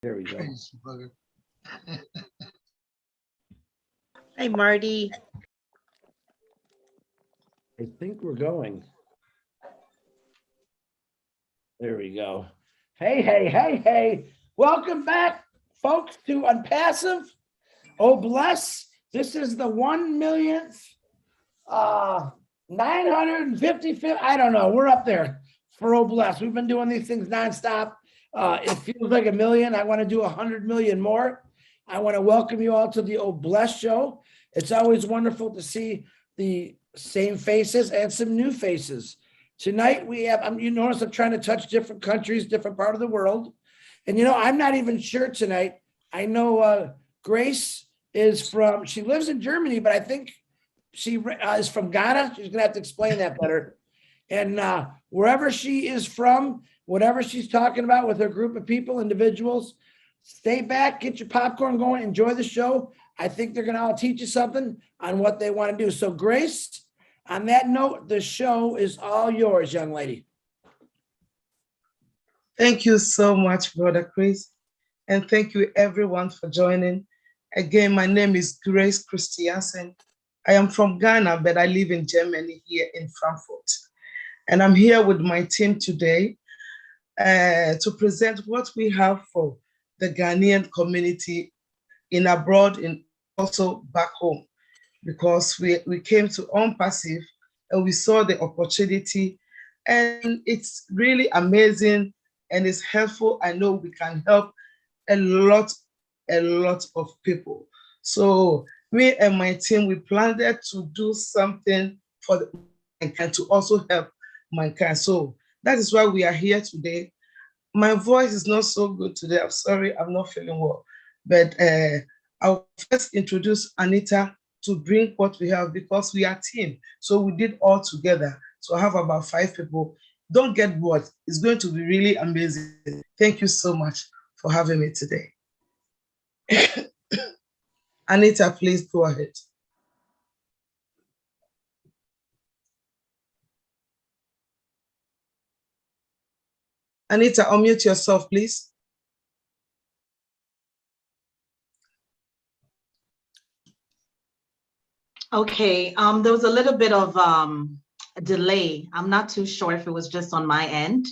There we go. Crazy bugger. Hi, Marty. I think we're going. There we go. Hey, hey, hey, hey. Welcome back, folks, to Unpassive. Oh, bless. This is the 1 millionth, 955th. I don't know. We're up there for Oh, bless. We've been doing these things nonstop. It feels like a million. I want to do 100 million more. I want to welcome you all to the Oh, bless show. It's always wonderful to see the same faces and some new faces. Tonight we have, you notice I'm trying to touch different countries, different part of the world. And I'm not even sure tonight. I know Grace is from, she lives in Germany, but I think she is from Ghana. She's gonna have to explain that better. And wherever she is from, whatever she's talking about with her group of people, individuals, stay back, get your popcorn going, enjoy the show. I think they're gonna all teach you something on what they want to do. So Grace, on that note, the show is all yours, young lady. Thank you so much, Brother Chris. And thank you everyone for joining. Again, my name is Grace Christiansen. I am from Ghana, but I live in Germany here in Frankfurt. And I'm here with my team today to present what we have for the Ghanaian community in abroad and also back home, because we came to Unpassive and we saw the opportunity, and it's really amazing and it's helpful. I know we can help a lot of people. So me and my team, we planned to do something for the mankind, to also help mankind. So that is why we are here today. My voice is not so good today. I'm sorry, I'm not feeling well. But I'll first introduce Anita to bring what we have, because we are team. So we did all together. So I have about 5 people. Don't get bored. It's going to be really amazing. Thank you so much for having me today. Anita, please go ahead. Anita, unmute yourself, please. Okay, there was a little bit of a delay. I'm not too sure if it was just on my end,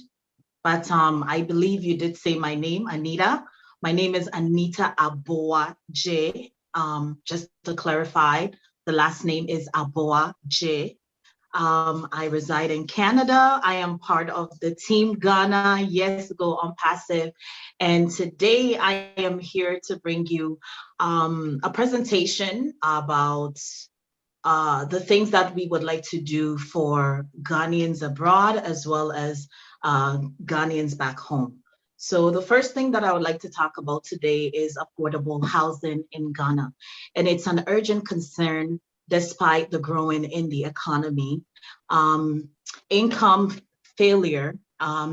but I believe you did say my name, Anita. My name is Anita Aboa J. Just to clarify, the last name is Aboa J. I reside in Canada. I am part of the Team Ghana Yes Go Unpassive. And today I am here to bring you a presentation about the things that we would like to do for Ghanaians abroad, as well as Ghanaians back home. So the first thing that I would like to talk about today is affordable housing in Ghana. And it's an urgent concern despite the growing in the economy. Income failure,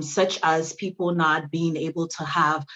such as people not being able to have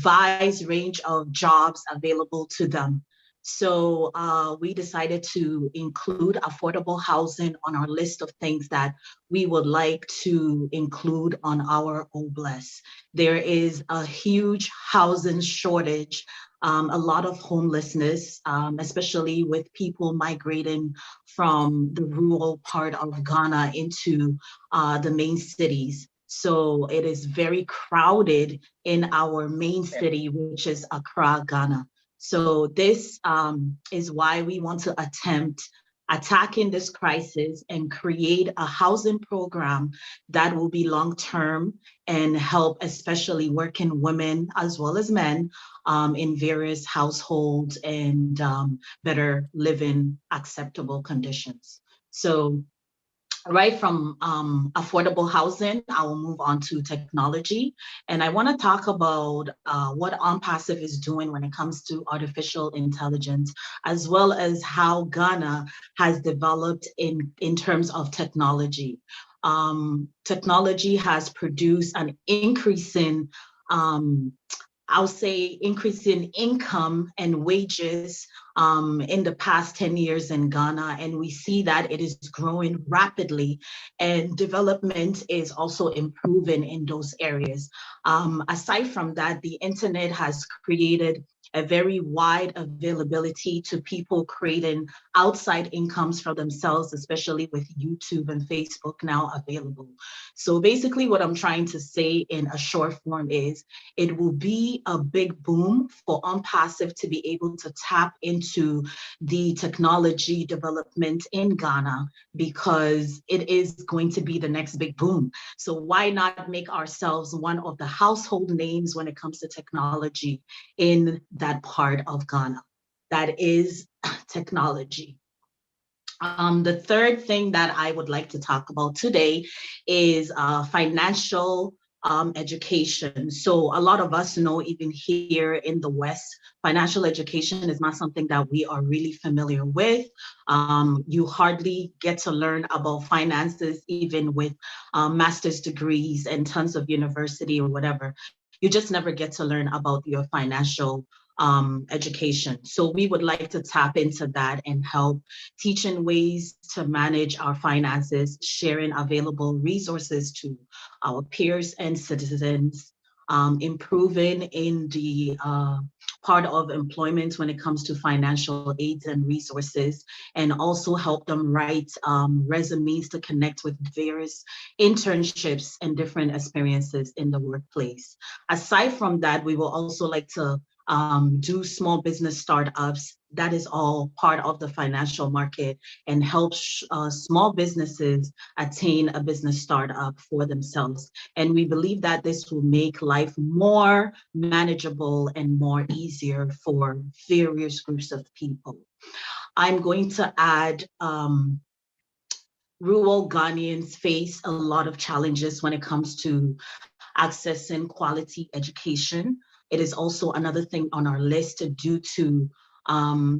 wide range of jobs available to them. So we decided to include affordable housing on our list of things that we would like to include on our OBLESS. There is a huge housing shortage, a lot of homelessness, especially with people migrating from the rural part of Ghana into the main cities. So it is very crowded in our main city, which is Accra, Ghana. So this is why we want to attempt attacking this crisis and create a housing program that will be long-term and help especially working women as well as men in various households and better living acceptable conditions. So right from affordable housing, I will move on to technology. And I want to talk about what Unpassive is doing when it comes to artificial intelligence, as well as how Ghana has developed in terms of technology. Technology has produced an increase in I'll say, increase in income and wages in the past 10 years in Ghana. And we see that it is growing rapidly, and development is also improving in those areas. Aside from that, the internet has created a very wide availability to people creating outside incomes for themselves, especially with YouTube and Facebook now available. So basically what I'm trying to say in a short form is it will be a big boom for OnPassive to be able to tap into the technology development in Ghana, because it is going to be the next big boom. So why not make ourselves one of the household names when it comes to technology in that part of Ghana? That is technology. The third thing that I would like to talk about today is financial education. So a lot of us know, even here in the West, financial education is not something that we are really familiar with. You hardly get to learn about finances, even with master's degrees and tons of university or whatever. You just never get to learn about your financial education. So we would like to tap into that and help teaching ways to manage our finances, sharing available resources to our peers and citizens, improving in the part of employment when it comes to financial aids and resources, and also help them write resumes to connect with various internships and different experiences in the workplace. Aside from that, we will also like to do small business startups. That is all part of the financial market, and help small businesses attain a business startup for themselves. And we believe that this will make life more manageable and more easier for various groups of people. I'm going to add rural Ghanaians face a lot of challenges when it comes to accessing quality education. It is also another thing on our list due to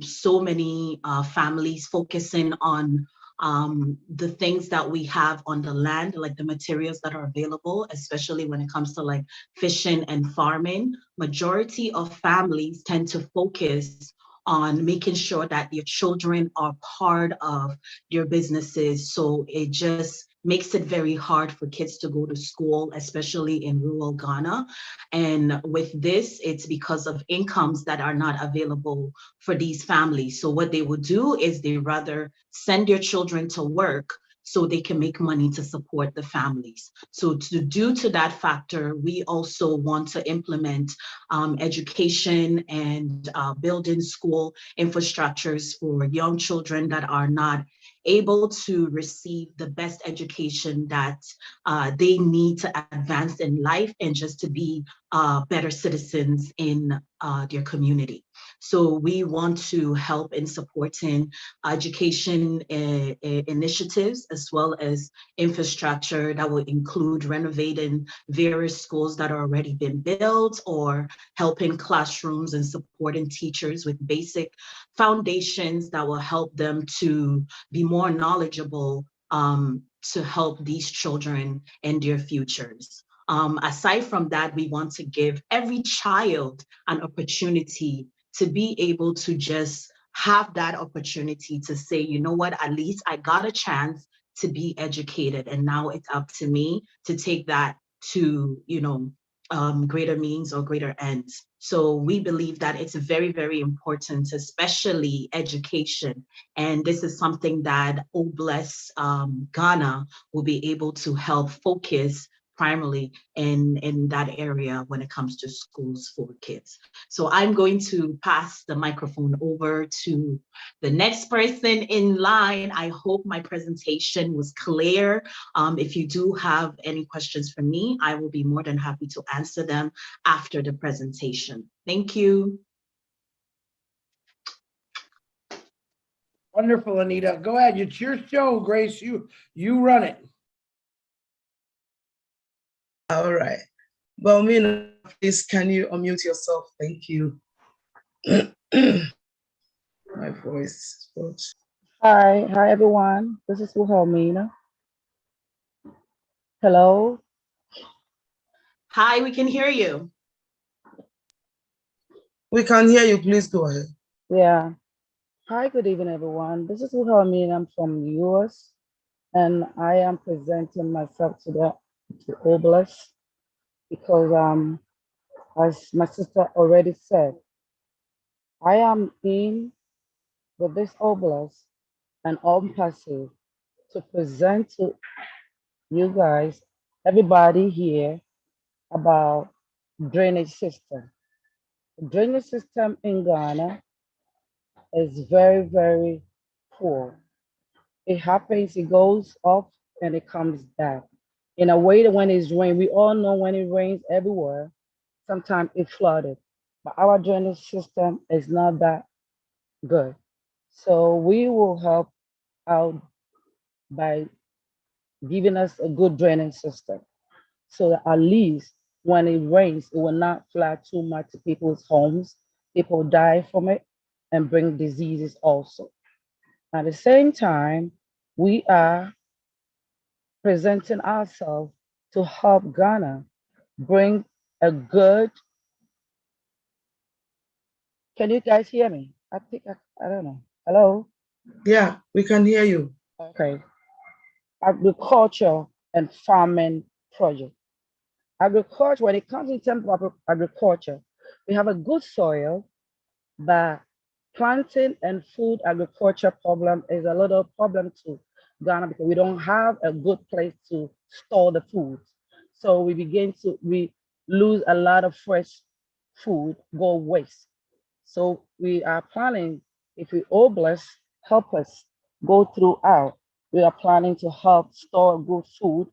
so many families focusing on the things that we have on the land, like the materials that are available, especially when it comes to like fishing and farming. Majority of families tend to focus on making sure that your children are part of their businesses. So it just makes it very hard for kids to go to school, especially in rural Ghana. And with this, it's because of incomes that are not available for these families. So what they would do is they rather send their children to work so they can make money to support the families. So due to that factor, we also want to implement education and building school infrastructures for young children that are not able to receive the best education that they need to advance in life and just to be better citizens in their community. So we want to help in supporting education initiatives, as well as infrastructure that will include renovating various schools that are already been built, or helping classrooms and supporting teachers with basic foundations that will help them to be more knowledgeable to help these children and their futures. Aside from that, we want to give every child an opportunity to be able to just have that opportunity to say, you know what, at least I got a chance to be educated, and now it's up to me to take that to, greater means or greater ends. So we believe that it's very, very important, especially education. And this is something that Oh Bless Ghana will be able to help focus primarily in that area when it comes to schools for kids. So I'm going to pass the microphone over to the next person in line. I hope my presentation was clear. If you do have any questions for me, I will be more than happy to answer them after the presentation. Thank you. Wonderful, Anita. Go ahead. It's your show, Grace. You run it. All right. Well, Mina, please, can you unmute yourself? Thank you. My voice. Hi everyone. This is Wilhelmina. Hello. Hi, we can hear you. We can hear you. Please go ahead. Yeah. Hi, good evening, everyone. This is Wilhelmine. I'm from the US, and I am presenting myself to Oblast because, as my sister already said, I am in with this Oblast and on passive to present to you guys, everybody here, about drainage system. The drainage system in Ghana is very, very poor. It happens, it goes up and it comes back. In a way that when it's rain, we all know when it rains everywhere, sometimes it flooded. But our drainage system is not that good. So we will help out by giving us a good drainage system. So that at least when it rains, it will not flood too much to people's homes. People die from it and bring diseases also. At the same time, we are presenting ourselves to help Ghana bring a good. Can you guys hear me? I think I don't know. Hello? Yeah, we can hear you. Okay. Agriculture and farming project. Agriculture, when it comes in terms of agriculture, we have a good soil, but planting and food agriculture problem is a little problem to Ghana because we don't have a good place to store the food. So we lose a lot of fresh food, go waste. So we are planning, if we all bless, help us go throughout. We are planning to help store good food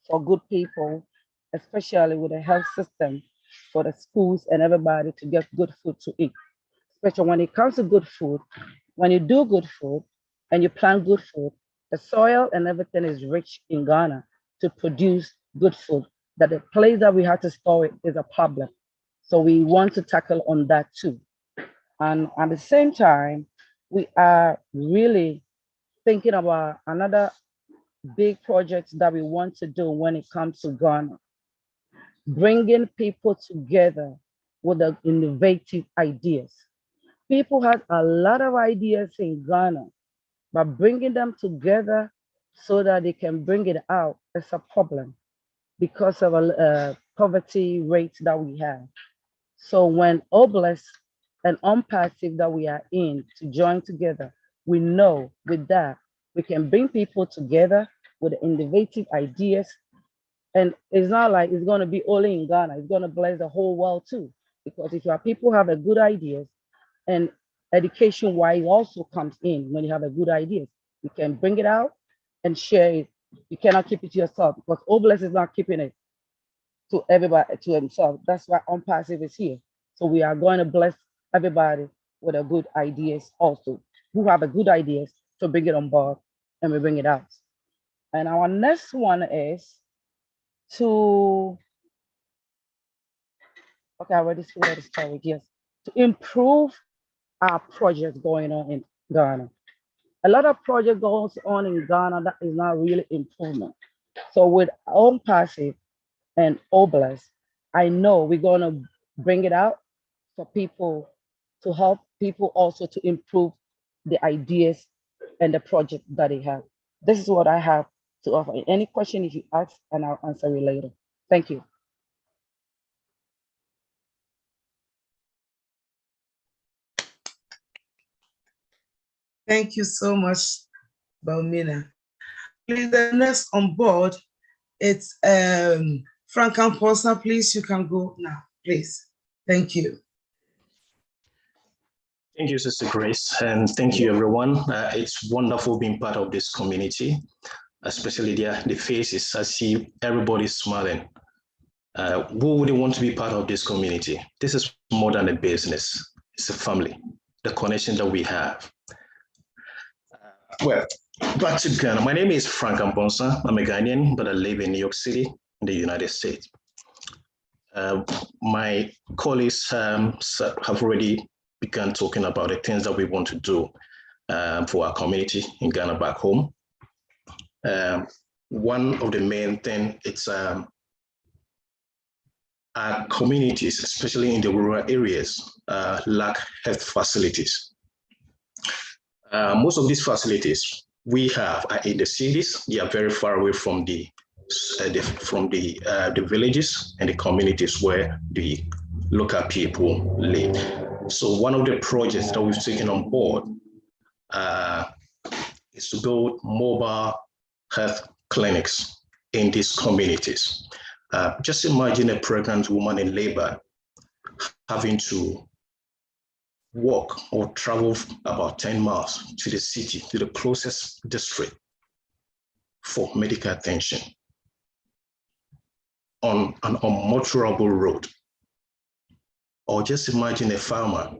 for good people, especially with the health system, for the schools and everybody to get good food to eat. Especially when it comes to good food, when you do good food and you plant good food, the soil and everything is rich in Ghana to produce good food. That the place that we have to store it is a problem. So we want to tackle on that too. And at the same time, we are really thinking about another big project that we want to do when it comes to Ghana, bringing people together with the innovative ideas. People have a lot of ideas in Ghana, but bringing them together so that they can bring it out is a problem because of a poverty rate that we have. So when Oblast and Unpassive that we are in to join together, we know with that we can bring people together with innovative ideas. And it's not like it's going to be only in Ghana, it's going to bless the whole world too. Because if your people have a good ideas and education wise also comes in when you have a good ideas, you can bring it out and share it. You cannot keep it to yourself because Oblast is not keeping it to everybody to himself. That's why Unpassive is here. So we are going to bless everybody with a good ideas also, who have a good ideas to bring it on board and we bring it out. And our next one is to, okay, I already see where to start with, yes, to improve our projects going on in Ghana. A lot of project goes on in Ghana that is not really improvement. So with Unpassive and Oblast, I know we're gonna bring it out for people to help people also to improve the ideas and the project that they have. This is what I have to offer. Any question if you ask, and I'll answer you later. Thank you. Thank you so much, Balmina. Please, the next on board, it's Frank Amposa. Please, you can go now, please. Thank you. Thank you, Sister Grace, and thank you, everyone. It's wonderful being part of this community, especially the faces. I see everybody smiling. Who wouldn't want to be part of this community? This is more than a business. It's a family, the connection that we have. Well, back to Ghana. My name is Frank Amponsa. I'm a Ghanaian, but I live in New York City in the United States. My colleagues have already begun talking about the things that we want to do for our community in Ghana back home. One of the main things, it's our communities, especially in the rural areas, lack health facilities. Most of these facilities we have are in the cities. They are very far away from the villages and the communities where the local people live. So one of the projects that we've taken on board is to build mobile health clinics in these communities. Just imagine a pregnant woman in labor having to walk or travel about 10 miles to the city, to the closest district for medical attention on an unmotorable road. Or just imagine a farmer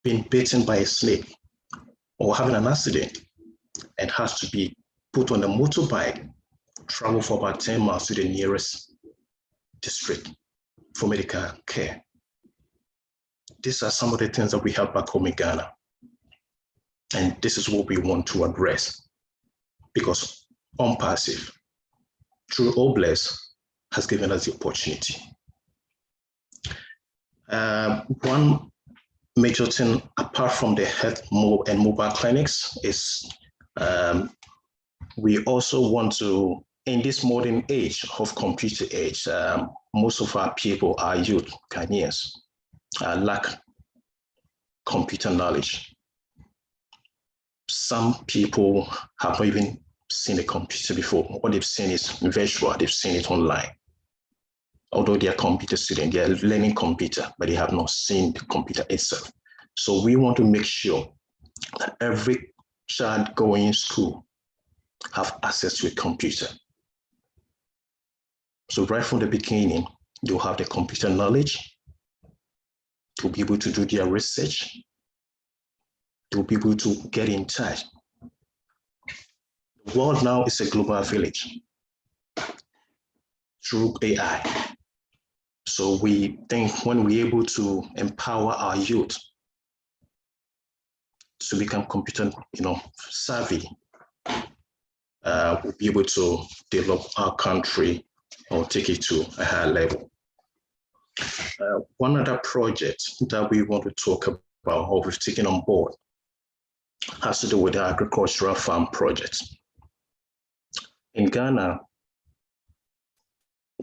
being bitten by a snake or having an accident and has to be put on a motorbike, travel for about 10 miles to the nearest district for medical care. These are some of the things that we have back home in Ghana. And this is what we want to address, because ONPASSIVE, through OBLESS, has given us the opportunity. One major thing, apart from the health and mobile clinics, is we also want to, in this modern age of computer age, most of our people, our youth, Ghanaians, lack computer knowledge. Some people have not even seen a computer before. What they've seen is virtual, they've seen it online. Although they are computer students, they are learning computer, but they have not seen the computer itself. So we want to make sure that every child going in school have access to a computer. So right from the beginning, they'll have the computer knowledge, to be able to do their research, to be able to get in touch. The world now is a global village through AI. So we think when we're able to empower our youth to become computer, savvy, we'll be able to develop our country or take it to a higher level. One other project that we want to talk about, or we've taken on board, has to do with the agricultural farm project. In Ghana,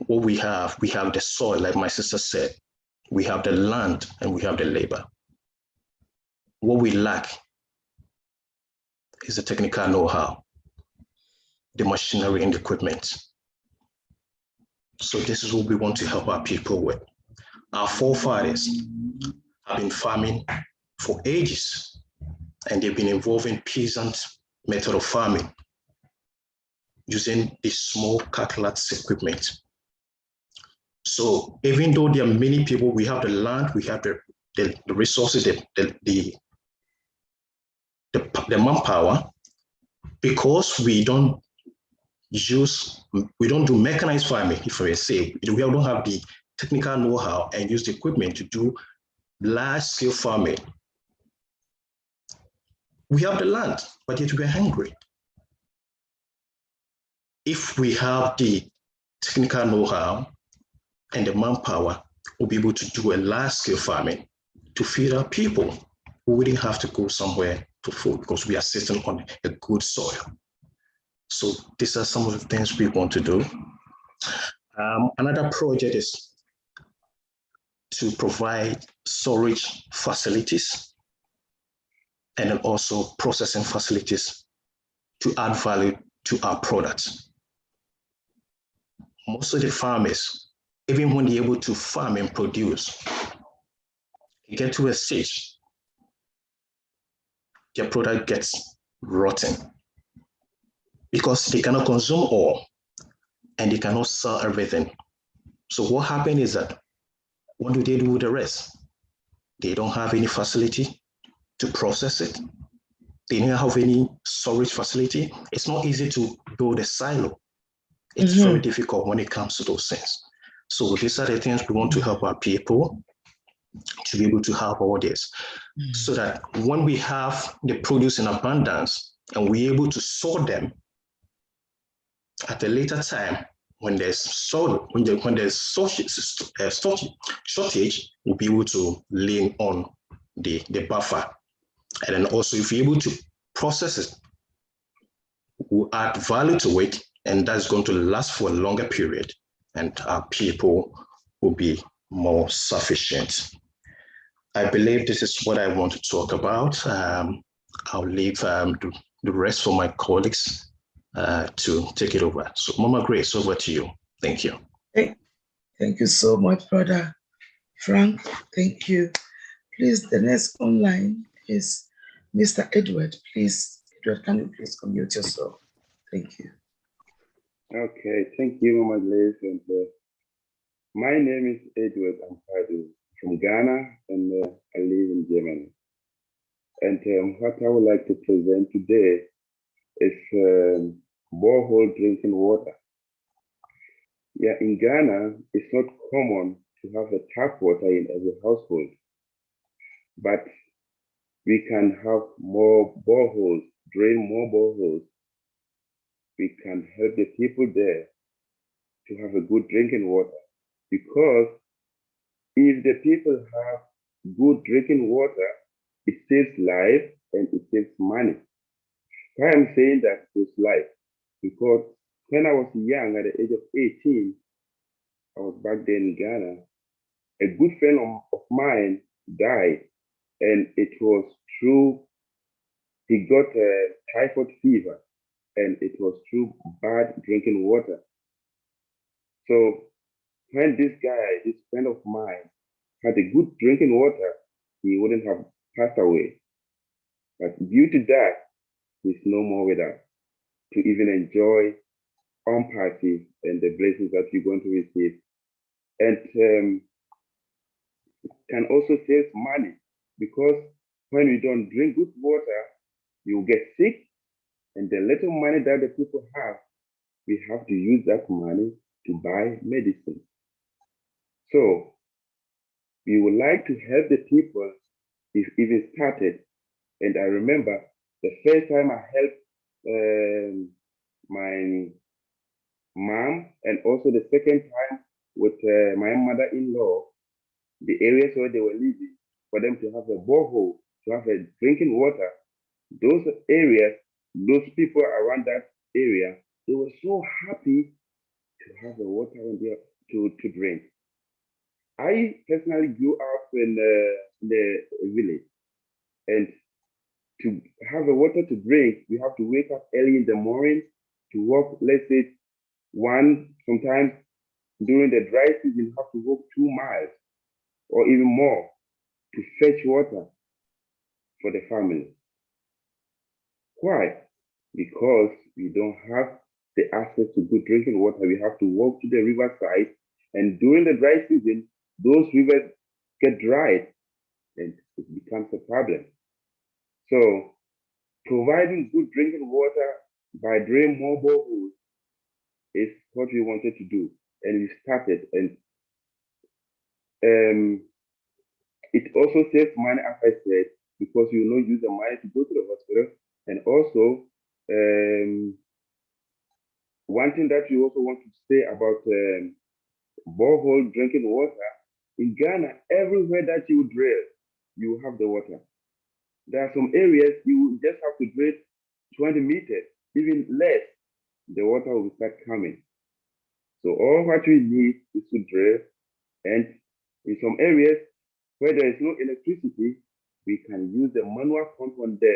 what we have the soil, like my sister said, we have the land and we have the labor. What we lack is the technical know-how, the machinery and equipment. So this is what we want to help our people with. Our forefathers have been farming for ages, and they've been involved in peasant method of farming using the small cutlass equipment. So even though there are many people, we have the land, we have the resources, the manpower, because we don't do mechanized farming, if I say, we don't have the technical know-how and use the equipment to do large-scale farming. We have the land, but yet we're hungry. If we have the technical know-how and the manpower, we'll be able to do a large-scale farming to feed our people. We wouldn't have to go somewhere for food because we are sitting on a good soil. So these are some of the things we want to do. Another project is to provide storage facilities and then also processing facilities to add value to our products. Most of the farmers, even when they're able to farm and produce, they get to a stage, their product gets rotten because they cannot consume all and they cannot sell everything. So what happened is that, what do they do with the rest? They don't have any facility to process it. They don't have any storage facility. It's not easy to build a silo. It's very difficult when it comes to those things. So these are the things we want to help our people to be able to have all this, so that when we have the produce in abundance and we're able to sort them at a later time, when there's shortage, we'll be able to lean on the buffer. And then also, if you're able to process it, we'll add value to it, and that's going to last for a longer period, and our people will be more sufficient. I believe this is what I want to talk about. I'll leave the rest for my colleagues to take it over. So Mama Grace, over to you. Thank you. Thank you so much, Brother Frank. Thank you. Please, the next online is Mr. Edward. Please, Edward, can you please unmute yourself? Thank you. Okay, thank you, Mama Grace. And my name is Edward Ampadu from Ghana, and I live in Germany. And what I would like to present today is borehole drinking water. Yeah, in Ghana, it's not common to have a tap water in every household, but we can have more boreholes, drain more boreholes. We can help the people there to have a good drinking water, because if the people have good drinking water, it saves life and it saves money. Why I'm saying that it saves life? Because when I was young, at the age of 18, I was back then in Ghana, a good friend of mine died, and it was through, he got a typhoid fever, and it was through bad drinking water. So when this guy, this friend of mine, had a good drinking water, he wouldn't have passed away. But due to that, he's no more with us to even enjoy party and the blessings that you're going to receive. And can also save money, because when you don't drink good water, you get sick, and the little money that the people have, we have to use that money to buy medicine. So we would like to help the people if even started. And I remember the first time I helped my mom, and also the second time with my mother-in-law, the areas where they were living, for them to have a borehole, to have a drinking water, those areas, those people around that area, they were so happy to have the water in there to drink. I personally grew up in the village, and to have the water to drink, we have to wake up early in the morning to walk, let's say, sometimes during the dry season, you have to walk 2 miles or even more to fetch water for the family. Why? Because we don't have the access to good drinking water. We have to walk to the riverside, and during the dry season, those rivers get dried, and it becomes a problem. So providing good drinking water by drilling more boreholes is what we wanted to do, and we started. And it also saves money, as I said, because you will not use the money to go to the hospital. And also, one thing that we also want to say about borehole drinking water, in Ghana, everywhere that you drill, you have the water. There are some areas you just have to drill 20 meters, even less, the water will start coming. So all what we need is to drill, and in some areas where there is no electricity, we can use the manual pump on the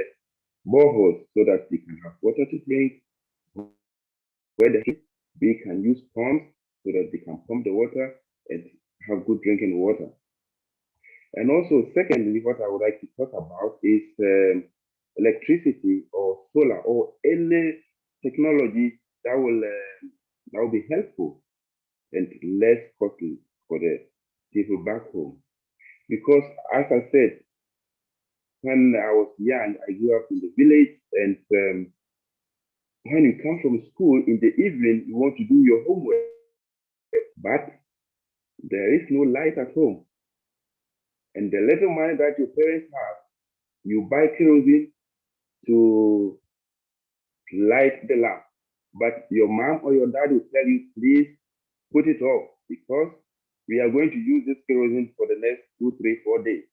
boreholes so that we can have water to drink. Where we can use pumps so that we can pump the water and have good drinking water. And also, secondly, what I would like to talk about is electricity or solar or any technology that will be helpful and less costly for the people back home. Because as I said, when I was young, I grew up in the village, and when you come from school in the evening, you want to do your homework, but there is no light at home. And the little money that your parents have, you buy kerosene to light the lamp. but your mom or your dad will tell you, please put it off because we are going to use this kerosene for the next 2, 3, 4 days.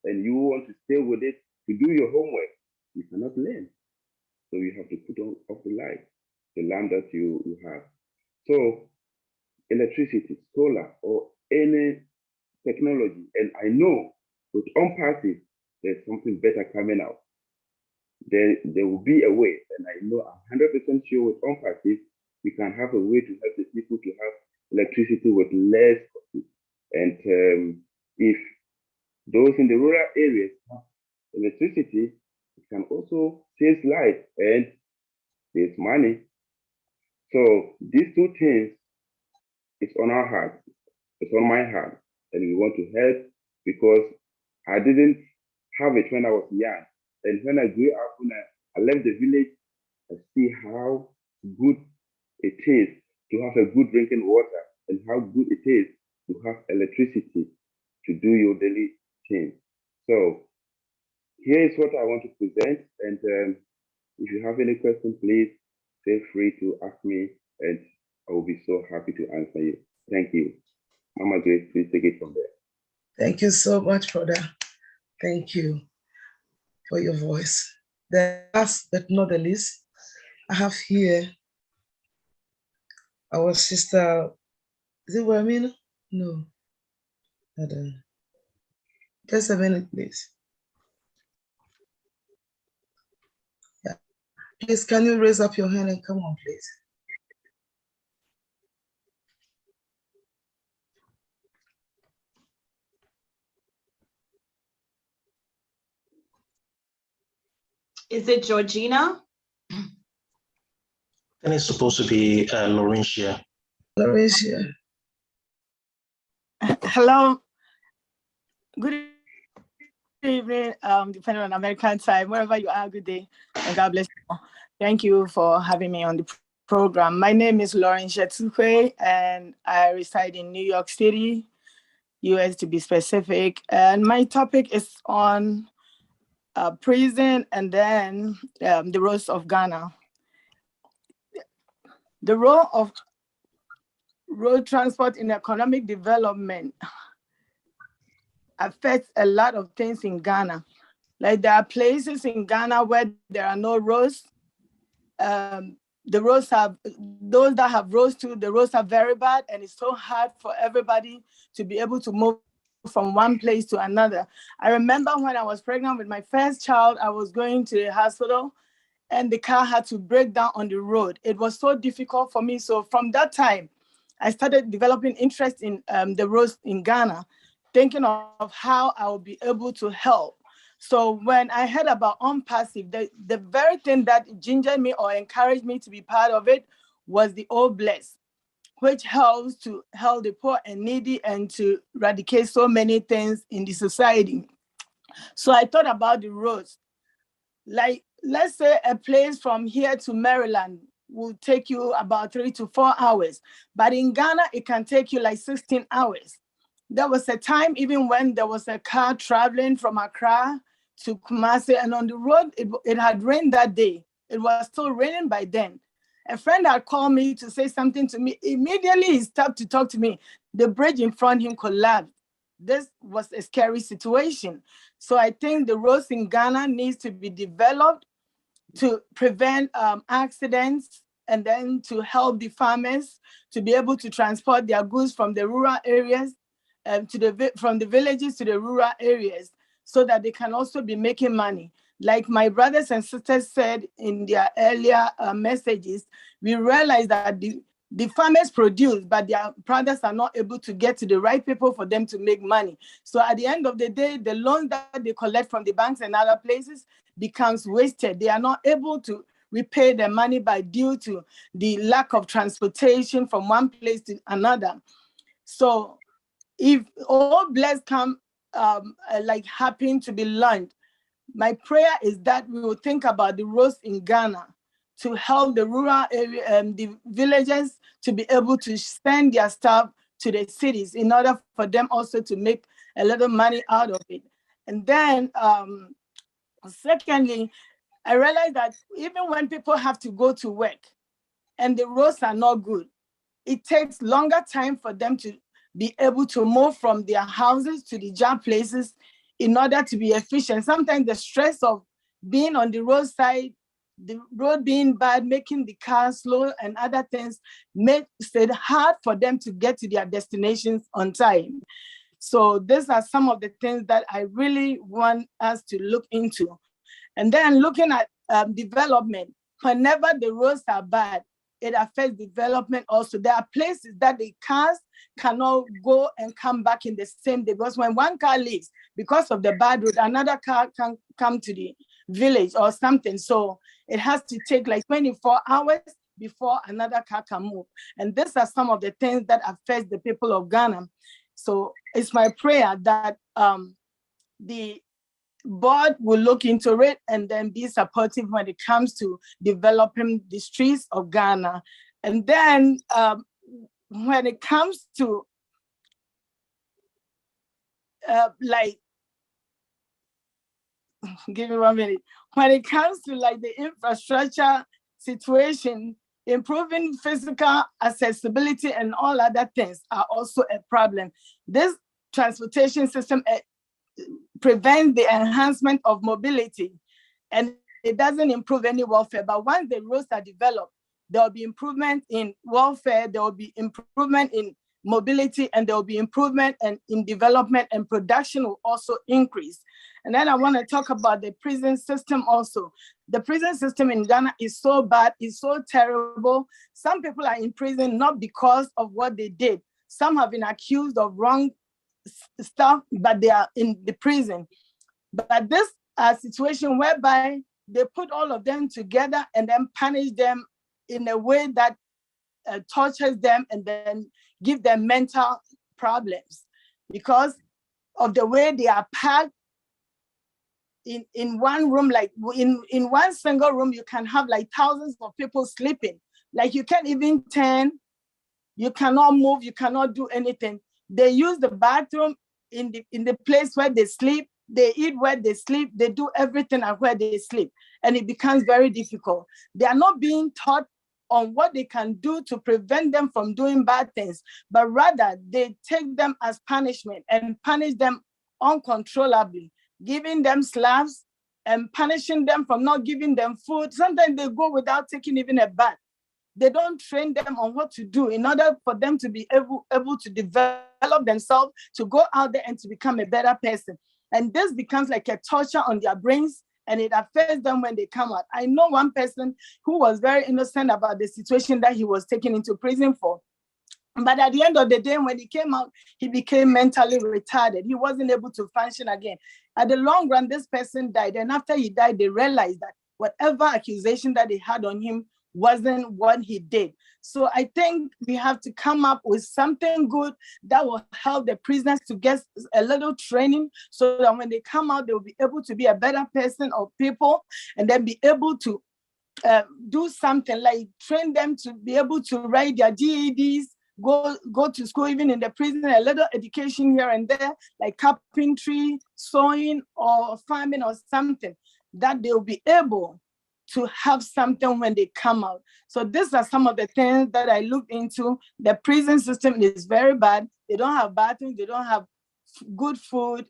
And you want to stay with it to do your homework. You cannot learn. So you have to put off the light, the lamp that you have. So electricity, solar, or any technology, and I know with OnPassive, there's something better coming out. There will be a way, and I know I'm 100% sure with OnPassive, we can have a way to help the people to have electricity with less cost. And if those in the rural areas have electricity, it can also save life and save money. So these two things, it's on our heart. It's on my heart, and we want to help because I didn't have it when I was young. And when I grew up, when I left the village, I see how good it is to have a good drinking water and how good it is to have electricity to do your daily things. So here is what I want to present. And if you have any questions, please feel free to ask me, and I will be so happy to answer you. Thank you. Mama Grace, please take it from there. Thank you so much, brother. Thank you for your voice. The last but not the least, I have here our sister. Is it Wamina? No. I don't. Just a minute, please. Yeah. Please, can you raise up your hand and come on, please? Is it Georgina? And it's supposed to be Laurentia. Laurentia. Hello. Good evening, depending on American time, wherever you are, good day, and God bless you. Thank you for having me on the program. My name is Laurentia Tukwe, and I reside in New York City, US to be specific. And my topic is on prison and then the roads of Ghana. The role of road transport in economic development affects a lot of things in Ghana. Like there are places in Ghana where there are no roads. The roads have, those that have roads too, the roads are very bad, and it's so hard for everybody to be able to move from one place to another. I remember when I was pregnant with my first child, I was going to the hospital and the car had to break down on the road. It was so difficult for me. So from that time, I started developing interest in the roads in Ghana, thinking of how I would be able to help. So when I heard about OnPassive, the very thing that gingered me or encouraged me to be part of it was the Old Bless, which helps to help the poor and needy and to eradicate so many things in the society. So I thought about the roads. Like, let's say a place from here to Maryland will take you about 3 to 4 hours. But in Ghana, it can take you like 16 hours. There was a time even when there was a car traveling from Accra to Kumasi, and on the road, it had rained that day. It was still raining by then. A friend had called me to say something to me. Immediately, he stopped to talk to me. The bridge in front of him collapsed. This was a scary situation. So I think the roads in Ghana needs to be developed to prevent accidents, and then to help the farmers to be able to transport their goods from the rural areas from the villages to the rural areas, so that they can also be making money. Like my brothers and sisters said in their earlier messages, we realize that the farmers produce, but their products are not able to get to the right people for them to make money. So at the end of the day, the loans that they collect from the banks and other places becomes wasted. They are not able to repay their money due to the lack of transportation from one place to another. So if all blessed come like happen to be launched, my prayer is that we will think about the roads in Ghana to help the rural area and the villages to be able to send their stuff to the cities in order for them also to make a little money out of it. And then secondly, I realized that even when people have to go to work, and the roads are not good. It takes longer time for them to be able to move from their houses to the job places in order to be efficient. Sometimes the stress of being on the roadside, the road being bad, making the car slow and other things makes it hard for them to get to their destinations on time. So these are some of the things that I really want us to look into. And then looking at development, whenever the roads are bad, it affects development also. There are places that the cars cannot go and come back in the same day, because when one car leaves, because of the bad road, another car can come to the village or something. So it has to take like 24 hours before another car can move. And these are some of the things that affect the people of Ghana. So it's my prayer that the board will look into it and then be supportive when it comes to developing the streets of Ghana. And then when it comes to like, give me 1 minute. When it comes to like the infrastructure situation, improving physical accessibility and all other things are also a problem. This transportation system prevents the enhancement of mobility, and it doesn't improve any welfare. But once the roads are developed, there will be improvement in welfare, there will be improvement in mobility, and there will be improvement in development, and production will also increase. And then I want to talk about the prison system also. The prison system in Ghana is so bad, it's so terrible. Some people are in prison not because of what they did. Some have been accused of wrong stuff, but they are in the prison. But this situation whereby they put all of them together and then punish them in a way that tortures them and then give them mental problems because of the way they are packed in one room. Like in one single room, you can have like thousands of people sleeping. Like you can't even turn, you cannot move, you cannot do anything. They use the bathroom in the place where they sleep. They eat where they sleep. They do everything at where they sleep. And it becomes very difficult. They are not being taught on what they can do to prevent them from doing bad things, but rather they take them as punishment and punish them uncontrollably, giving them slaps and punishing them from not giving them food. Sometimes they go without taking even a bath. They don't train them on what to do in order for them to be able to develop themselves, to go out there and to become a better person. And this becomes like a torture on their brains, and it affects them when they come out. I know one person who was very innocent about the situation that he was taken into prison for. But at the end of the day, when he came out, he became mentally retarded. He wasn't able to function again. At the long run, this person died. And after he died, they realized that whatever accusation that they had on him wasn't what he did. So I think we have to come up with something good that will help the prisoners to get a little training so that when they come out, they'll be able to be a better person or people, and then be able to do something like train them to be able to write their GEDs, go to school, even in the prison, a little education here and there, like carpentry, sewing, or farming or something, that they'll be able to have something when they come out. So these are some of the things that I looked into. The prison system is very bad. They don't have bathrooms, they don't have good food,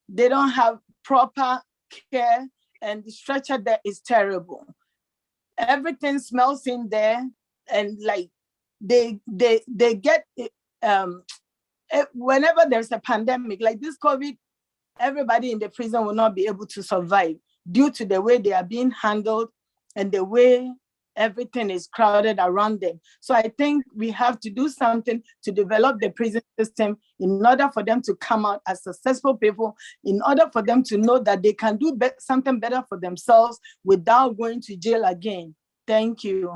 they don't have proper care, and the structure there is terrible. Everything smells in there, and like they get whenever there's a pandemic like this COVID, everybody in the prison will not be able to survive due to the way they are being handled and the way everything is crowded around them. So I think we have to do something to develop the prison system in order for them to come out as successful people, in order for them to know that they can do something better for themselves without going to jail again. Thank you.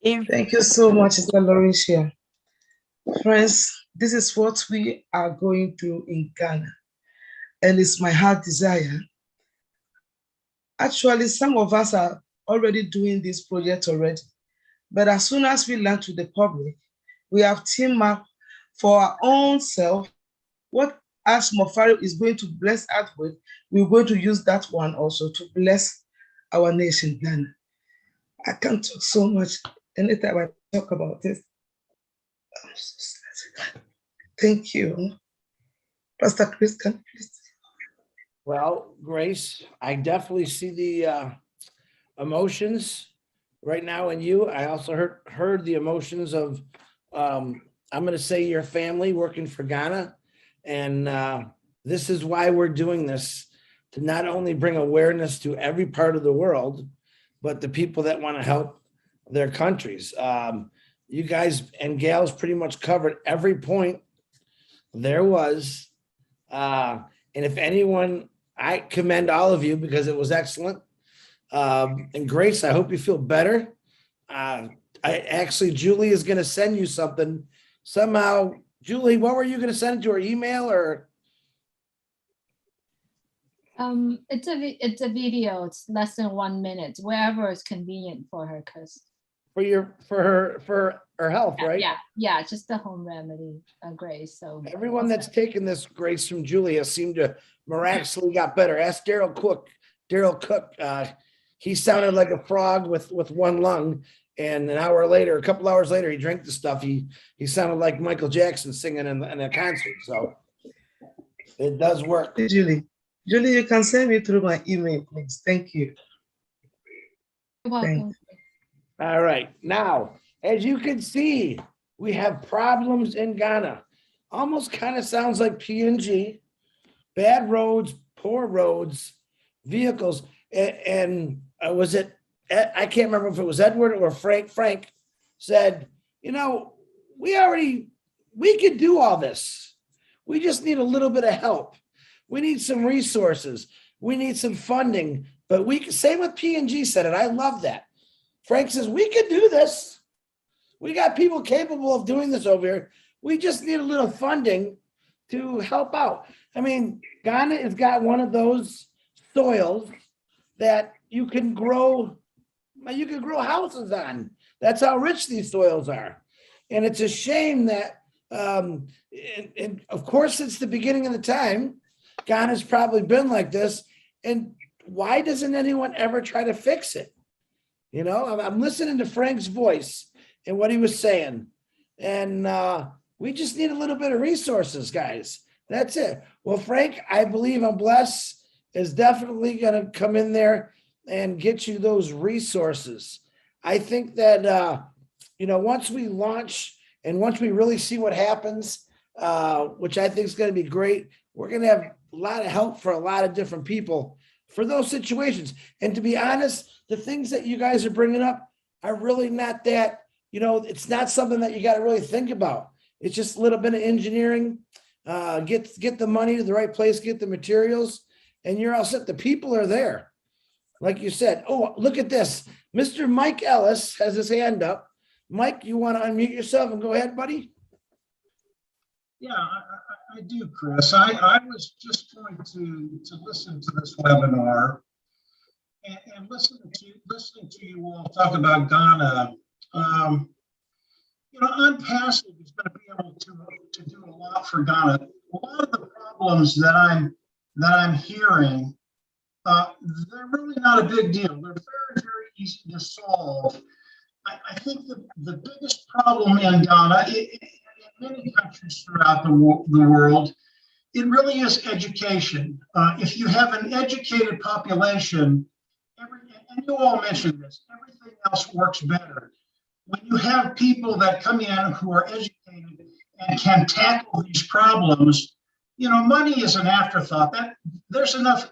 Thank you so much, Sister Laurentia. Friends, this is what we are going through in Ghana, and it's my heart desire. Actually, some of us are already doing this project already, but as soon as we learn to the public, we have teamed up for our own self. What as Mofari is going to bless us with, we're going to use that one also to bless our nation, Ghana. I can't talk so much. Anytime I talk about this, I'm so sad. Thank you. Pastor Chris, can you please? Well, Grace, I definitely see the emotions right now in you. I also heard the emotions of, I'm gonna say your family working for Ghana. And this is why we're doing this, to not only bring awareness to every part of the world, but the people that want to help their countries. You guys and gals pretty much covered every point there was. And if anyone, I commend all of you because it was excellent. And Grace, I hope you feel better. Julie is going to send you something somehow. Julie, what were you going to send it to her, email or? It's a video. It's less than 1 minute, wherever is convenient for her, because For her health, right? yeah, just the home remedy, Grace. So Everyone that's taken this, Grace, from Julia seemed to miraculously got better. Ask Daryl Cook. He sounded like a frog with one lung. And a couple hours later, he drank the stuff. He sounded like Michael Jackson singing in a concert. So it does work. Julie, you can send me through my email, please. Thank you. You're welcome. All right. Now, as you can see, we have problems in Ghana. Almost kind of sounds like PNG. Bad roads, poor roads, vehicles. And was it, I can't remember if it was Edward or Frank. Frank said, we could do all this. We just need a little bit of help. We need some resources. We need some funding. But same with PNG said it. I love that. Frank says, we could do this. We got people capable of doing this over here. We just need a little funding to help out. I mean, Ghana has got one of those soils that you can grow houses on. That's how rich these soils are. And it's a shame that, and of course, it's the beginning of the time. Ghana's probably been like this. And why doesn't anyone ever try to fix it? I'm listening to Frank's voice and what he was saying. And we just need a little bit of resources, guys. That's it. Well, Frank, I believe Bless is definitely going to come in there and get you those resources. I think that, once we launch and once we really see what happens, which I think is going to be great, we're going to have a lot of help for a lot of different people for those situations. And to be honest, the things that you guys are bringing up are really not that, it's not something that you got to really think about. It's just a little bit of engineering, get the money to the right place, get the materials, and you're all set. The people are there. Like you said, oh, look at this. Mr. Mike Ellis has his hand up. Mike, you want to unmute yourself and go ahead, buddy? Yeah, I do, Chris. I was just going to listen to this webinar and listening to you all talk about Ghana. Unpassive is going to be able to do a lot for Ghana. A lot of the problems that I'm hearing, they're really not a big deal. They're very, very easy to solve. I think the biggest problem in Ghana, in many countries throughout the world, it really is education. If you have an educated population, and you all mentioned this, everything else works better. When you have people that come in who are educated and can tackle these problems, money is an afterthought. There's enough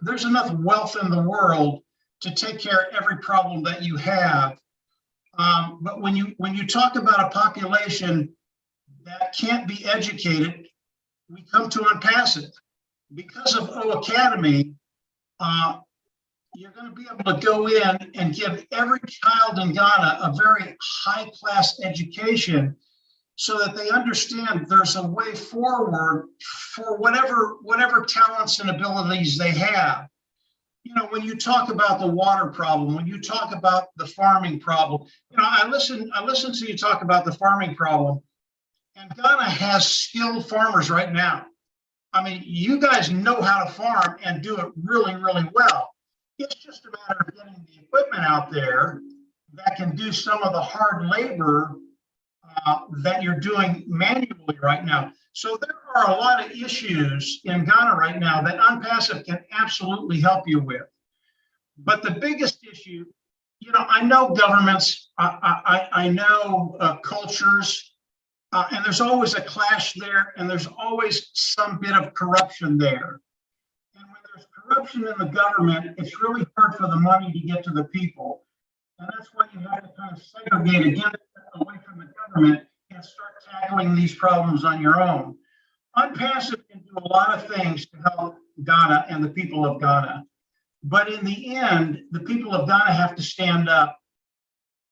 wealth in the world to take care of every problem that you have. But when you talk about a population that can't be educated, we come to Unpassive. Because of O Academy, you're going to be able to go in and give every child in Ghana a very high-class education so that they understand there's a way forward for whatever talents and abilities they have. When you talk about the water problem, when you talk about the farming problem, I listen to you talk about the farming problem, and Ghana has skilled farmers right now. I mean, you guys know how to farm and do it really, really well. It's just a matter of getting the equipment out there that can do some of the hard labor that you're doing manually right now. So there are a lot of issues in Ghana right now that OnPassive can absolutely help you with. But the biggest issue, you know, I know governments, I know cultures, and there's always a clash there, and there's always some bit of corruption there. And when there's corruption in the government, it's really hard for the money to get to the people. And that's why you have to kind of segregate again away from the government and start tackling these problems on your own. OnPassive can do a lot of things to help Ghana and the people of Ghana. But in the end, the people of Ghana have to stand up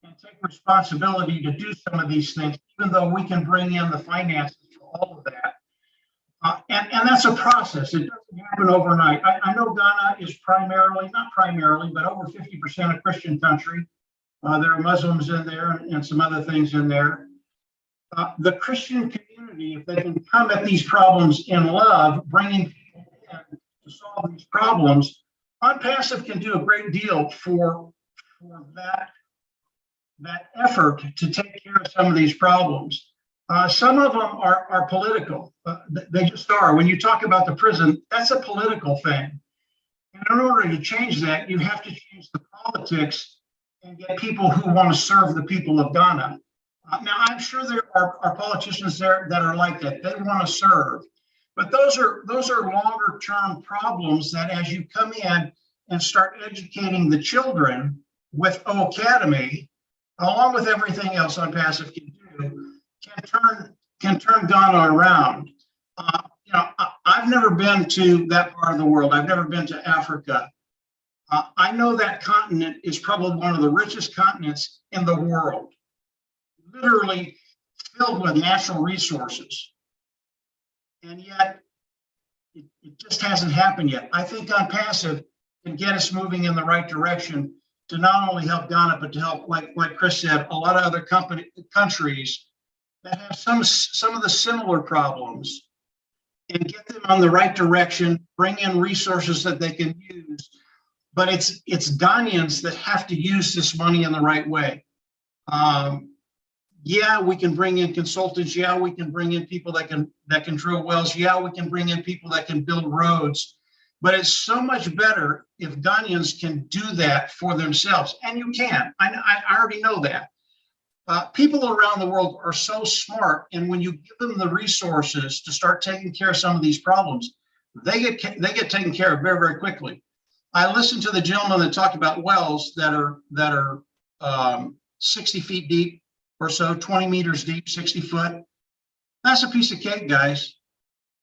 and take responsibility to do some of these things, even though we can bring in the finances for all of that. And that's a process. It doesn't happen overnight. I know Ghana is primarily, not primarily, but over 50% a Christian country. There are Muslims in there and some other things in there. The Christian community, if they can come at these problems in love, bringing people in to solve these problems, OnPassive can do a great deal for that effort to take care of some of these problems. Some of them are political. They just are. When you talk about the prison, that's a political thing. And in order to change that, you have to change the politics and get people who want to serve the people of Ghana. Now, I'm sure there are politicians there that are like that. They want to serve. But those are longer term problems that as you come in and start educating the children with O Academy, along with everything else OnPassive can do, can turn Ghana around. You know, I've never been to that part of the world. I've never been to Africa. I know that continent is probably one of the richest continents in the world, literally filled with natural resources. And yet, it just hasn't happened yet. I think OnPassive can get us moving in the right direction to not only help Ghana, but to help, like Chris said, a lot of other countries that have some of the similar problems, and get them on the right direction, bring in resources that they can use. But it's Ghanaians that have to use this money in the right way. Yeah, we can bring in consultants. Yeah, we can bring in people that can drill wells. Yeah, we can bring in people that can build roads. But it's so much better if Ghanaians can do that for themselves. And you can. I already know that. People around the world are so smart, and when you give them the resources to start taking care of some of these problems, they get taken care of very, very quickly. I listened to the gentleman that talked about wells that are 60 feet deep or so, 20 meters deep, 60 foot. That's a piece of cake, guys.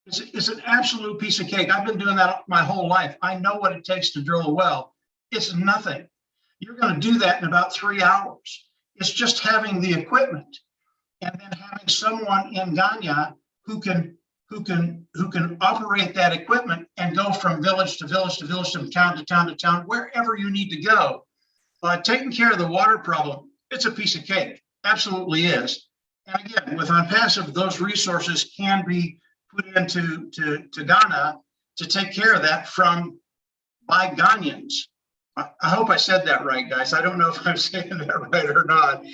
It's an absolute piece of cake. I've been doing that my whole life. I know what it takes to drill a well. It's nothing. You're going to do that in about 3 hours. It's just having the equipment and then having someone in Ghana who can operate that equipment and go from village to village to village, from town to town to town, wherever you need to go. Taking care of the water problem, it's a piece of cake. Absolutely is. And again, with OnPassive, those resources can be put into Ghana to take care of that by Ghanaians. I hope I said that right, guys. I don't know if I'm saying that right or not.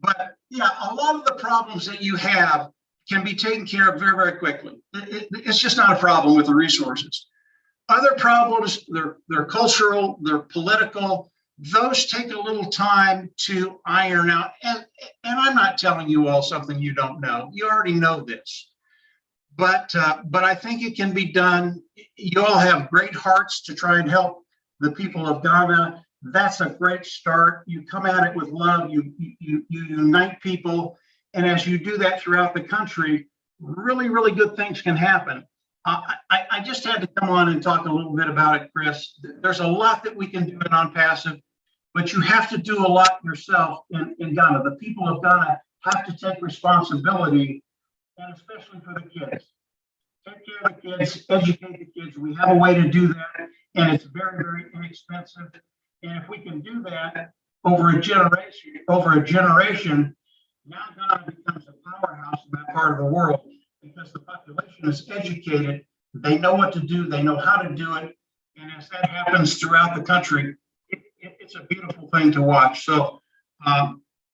But yeah, a lot of the problems that you have can be taken care of very, very quickly. It's just not a problem with the resources. Other problems, they're cultural, they're political. Those take a little time to iron out. And I'm not telling you all something you don't know. You already know this. But I think it can be done. You all have great hearts to try and help the people of Ghana. That's a great start. You come at it with love. You unite people. And as you do that throughout the country, really, really good things can happen. I just had to come on and talk a little bit about it, Chris. There's a lot that we can do in OnPassive, but you have to do a lot yourself in Ghana. The people of Ghana have to take responsibility, and especially for the kids. Take care of the kids, educate the kids. We have a way to do that, and it's very, very inexpensive. And if we can do that over a generation, now Ghana becomes a powerhouse in that part of the world because the population is educated. They know what to do. They know how to do it. And as that happens throughout the country, it's a beautiful thing to watch. So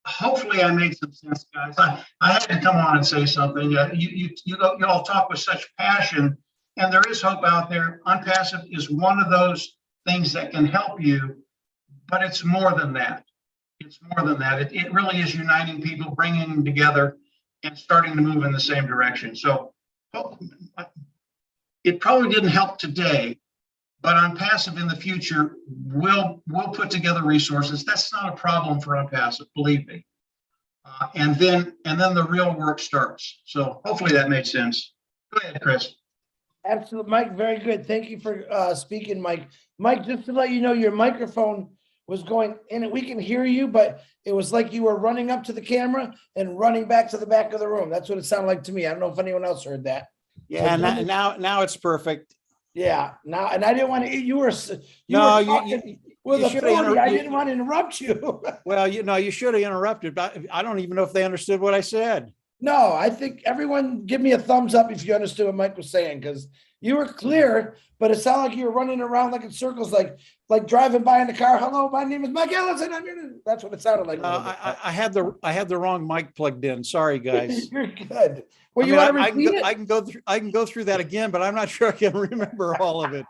hopefully I made some sense, guys. I had to come on and say something. You all talk with such passion, and there is hope out there. Unpassive is one of those things that can help you, but it's more than that. It's more than that. It really is uniting people, bringing them together, and starting to move in the same direction. So it probably didn't help today, but Unpassive in the future we'll put together resources. That's not a problem for Unpassive, believe me. And then the real work starts. So hopefully that made sense. Go ahead, Chris. Absolutely, Mike, very good. Thank you for speaking, Mike. Mike, just to let you know, your microphone was going in and we can hear you, but it was like you were running up to the camera and running back to the back of the room. That's what it sounded like to me. I don't know if anyone else heard that. Yeah, now it's perfect. Yeah, now, and I didn't want to, you were No, talking with you should have authority. I didn't want to interrupt you. Well, you should have interrupted, but I don't even know if they understood what I said. No, I think everyone give me a thumbs up if you understood what Mike was saying, because you were clear, but it sounded like you were running around like in circles, like driving by in the car. Hello, my name is Mike Ellison. That's what it sounded like. I had the wrong mic plugged in. Sorry, guys. You're good. Well, I can go through that again, but I'm not sure I can remember all of it.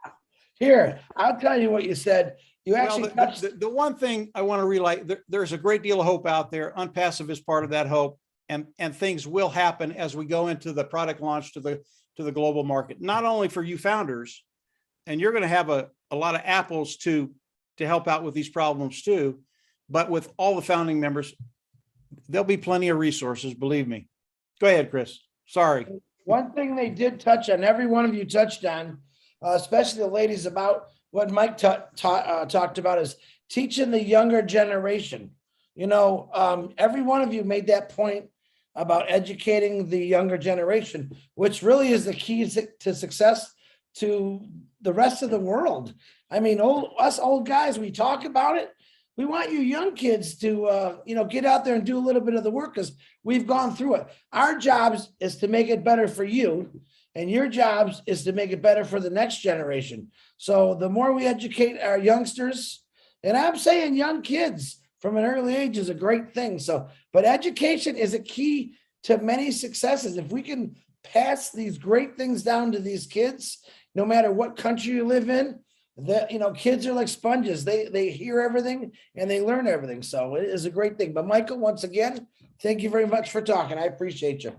Here, I'll tell you what you said. You actually the one thing I want to relay, there's a great deal of hope out there. Unpassive is part of that hope, and things will happen as we go into the product launch to the global market, not only for you founders, and you're going to have a lot of apples to help out with these problems too, but with all the founding members, there'll be plenty of resources, believe me. Go ahead, Chris. Sorry. One thing they did touch on, every one of you touched on, especially the ladies, about what Mike talked about, is teaching the younger generation. You know, every one of you made that point about educating the younger generation, which really is the key to success to the rest of the world. I mean, us old guys, we talk about it. We want you young kids to, get out there and do a little bit of the work, because we've gone through it. Our jobs is to make it better for you, and your jobs is to make it better for the next generation. So the more we educate our youngsters, and I'm saying young kids from an early age is a great thing. So, but education is a key to many successes. If we can pass these great things down to these kids, no matter what country you live in, kids are like sponges. They hear everything and they learn everything. So it is a great thing. But Michael, once again, thank you very much for talking. I appreciate you.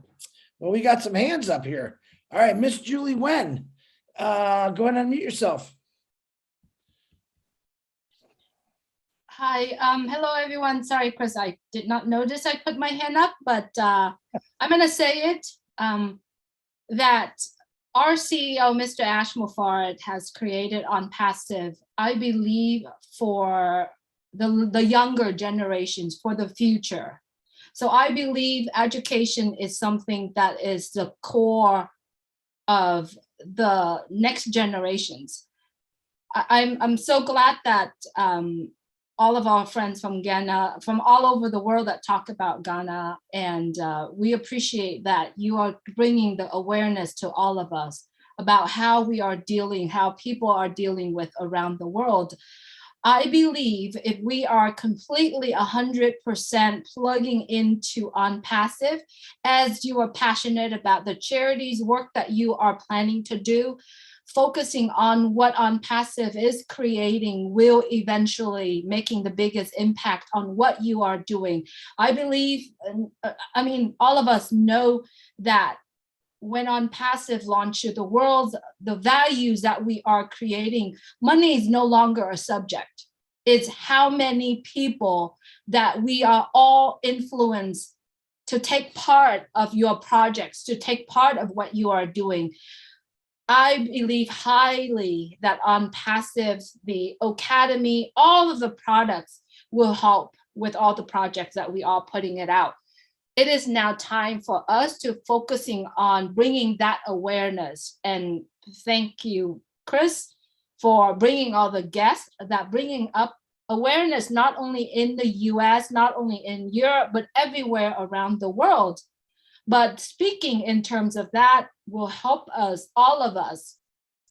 Well, we got some hands up here. All right, Miss Julie Wen, go ahead and unmute yourself. Hi, hello everyone. Sorry, Chris, I did not notice I put my hand up, but I'm gonna say it, that our CEO, Mr. Ash Mufarad, has created Unpassive, I believe, for the younger generations, for the future. So I believe education is something that is the core of the next generations. I'm so glad that all of our friends from Ghana, from all over the world, that talk about Ghana, and we appreciate that you are bringing the awareness to all of us about how people are dealing with around the world. I believe if we are completely 100% plugging into Unpassive, as you are passionate about the charities work that you are planning to do, focusing on what Unpassive is creating will eventually making the biggest impact on what you are doing. I believe, all of us know that when Unpassive launched to the world, the values that we are creating, money is no longer a subject. It's how many people that we are all influenced to take part of your projects, to take part of what you are doing. I believe highly that Unpassive, the Academy, all of the products will help with all the projects that we are putting it out. It is now time for us to focusing on bringing that awareness. And thank you, Chris, for bringing all the guests, that bringing up awareness, not only in the US, not only in Europe, but everywhere around the world. But speaking in terms of that will help us, all of us,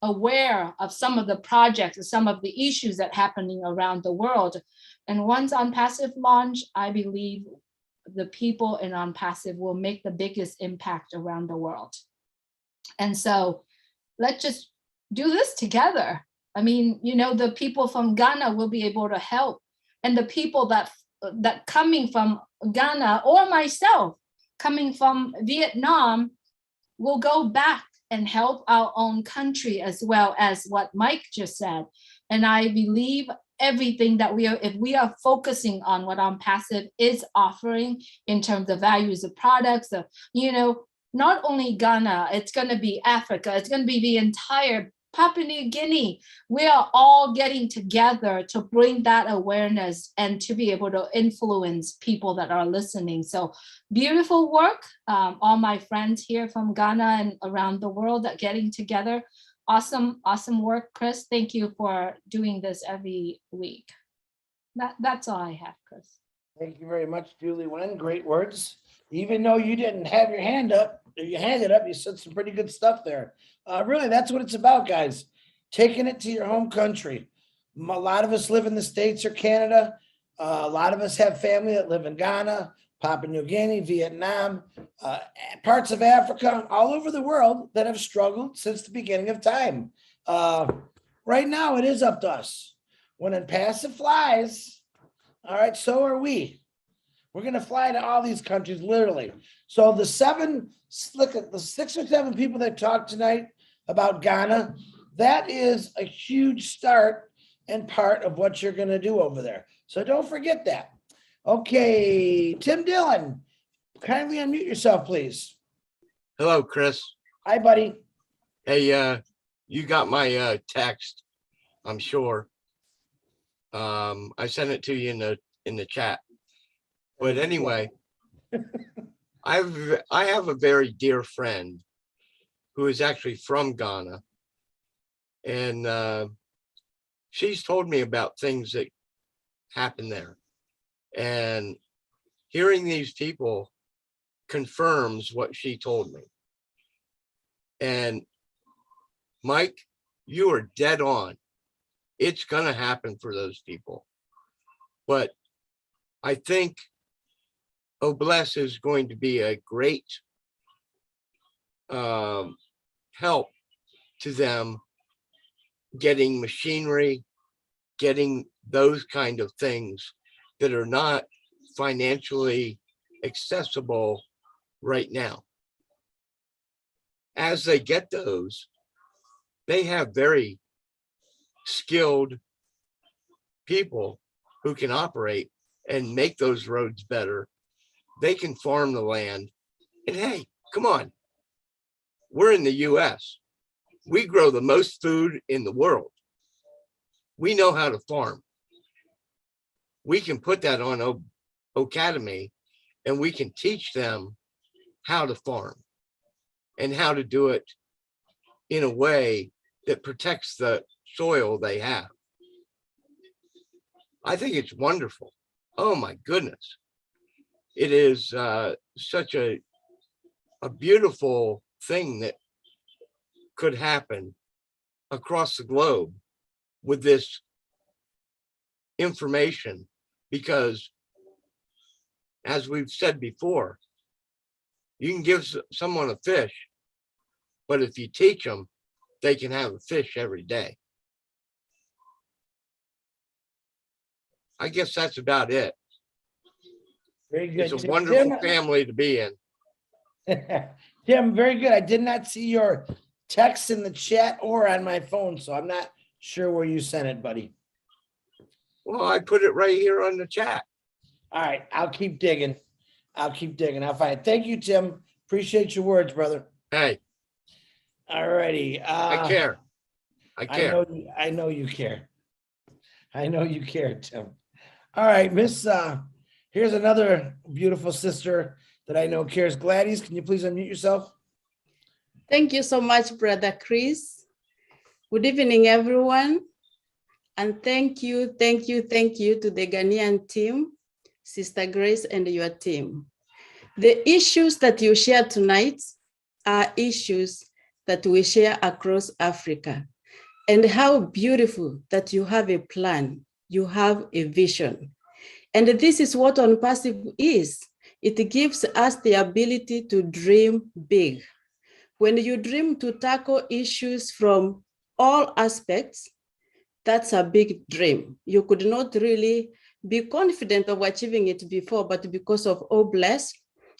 aware of some of the projects and some of the issues that are happening around the world. And once OnPassive launch, I believe the people in OnPassive will make the biggest impact around the world. And so let's just do this together. I mean, you know, the people from Ghana will be able to help, and the people that coming from Ghana, or myself coming from Vietnam, will go back and help our own country, as well as what Mike just said. And I believe everything that if we are focusing on what OnPassive is offering in terms of values of products, of, you know, not only Ghana, it's going to be Africa, it's going to be the entire Papua New Guinea. We are all getting together to bring that awareness and to be able to influence people that are listening. So beautiful work. All my friends here from Ghana and around the world that getting together. Awesome, awesome work, Chris. Thank you for doing this every week. That's all I have, Chris. Thank you very much, Julie Wen. Great words. Even though you didn't have your hand up, you handed up, you said some pretty good stuff there. Really, that's what it's about, guys. Taking it to your home country. A lot of us live in the States or Canada. A lot of us have family that live in Ghana, Papua New Guinea, Vietnam, parts of Africa, all over the world that have struggled since the beginning of time. Right now, it is up to us. When OnPassive flies, all right, so are we. We're going to fly to all these countries, literally. So the 6 or 7 people that talked tonight about Ghana, that is a huge start and part of what you're going to do over there. So don't forget that. Okay, Tim Dillon, kindly unmute yourself, please. Hello, Chris. Hi, buddy. Hey, you got my text, I'm sure. I sent it to you in the chat. But anyway, I have a very dear friend who is actually from Ghana, and she's told me about things that happen there. And hearing these people confirms what she told me. And Mike, you are dead on. It's going to happen for those people. But I think Obless is going to be a great help to them getting machinery, getting those kind of things that are not financially accessible right now. As they get those, they have very skilled people who can operate and make those roads better. They can farm the land. And hey, come on. We're in the US. We grow the most food in the world. We know how to farm. We can put that on Academy, and we can teach them how to farm and how to do it in a way that protects the soil they have. I think it's wonderful. Oh my goodness. It is such a beautiful thing that could happen across the globe with this information, because as we've said before, you can give someone a fish, but if you teach them, they can have a fish every day. I guess that's about it. Very good. It's a wonderful family to be in. Tim, very good. I did not see your text in the chat or on my phone, so I'm not sure where you sent it, buddy. Well, I put it right here on the chat. All right, I'll keep digging. I'll find it. Thank you, Tim. Appreciate your words, brother. Hey. All righty. I care. I care. I know you care. I know you care, Tim. All right, Miss, here's another beautiful sister that I know cares. Gladys, can you please unmute yourself? Thank you so much, Brother Chris. Good evening, everyone. And thank you to the Ghanaian team, Sister Grace and your team. The issues that you shared tonight are issues that we share across Africa. And how beautiful that you have a plan, you have a vision. And this is what OnPassive is. It gives us the ability to dream big. When you dream to tackle issues from all aspects, that's a big dream. You could not really be confident of achieving it before, but because of OBLESS,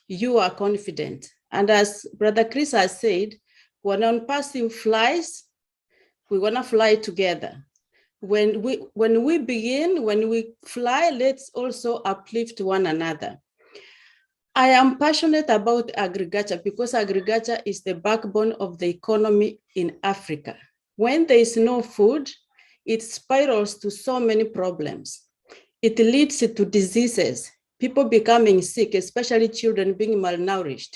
you are confident. And as Brother Chris has said, when OnPassive flies, we want to fly together. When we begin, when we fly, let's also uplift one another. I am passionate about agriculture because agriculture is the backbone of the economy in Africa. When there is no food, it spirals to so many problems. It leads to diseases, people becoming sick, especially children being malnourished.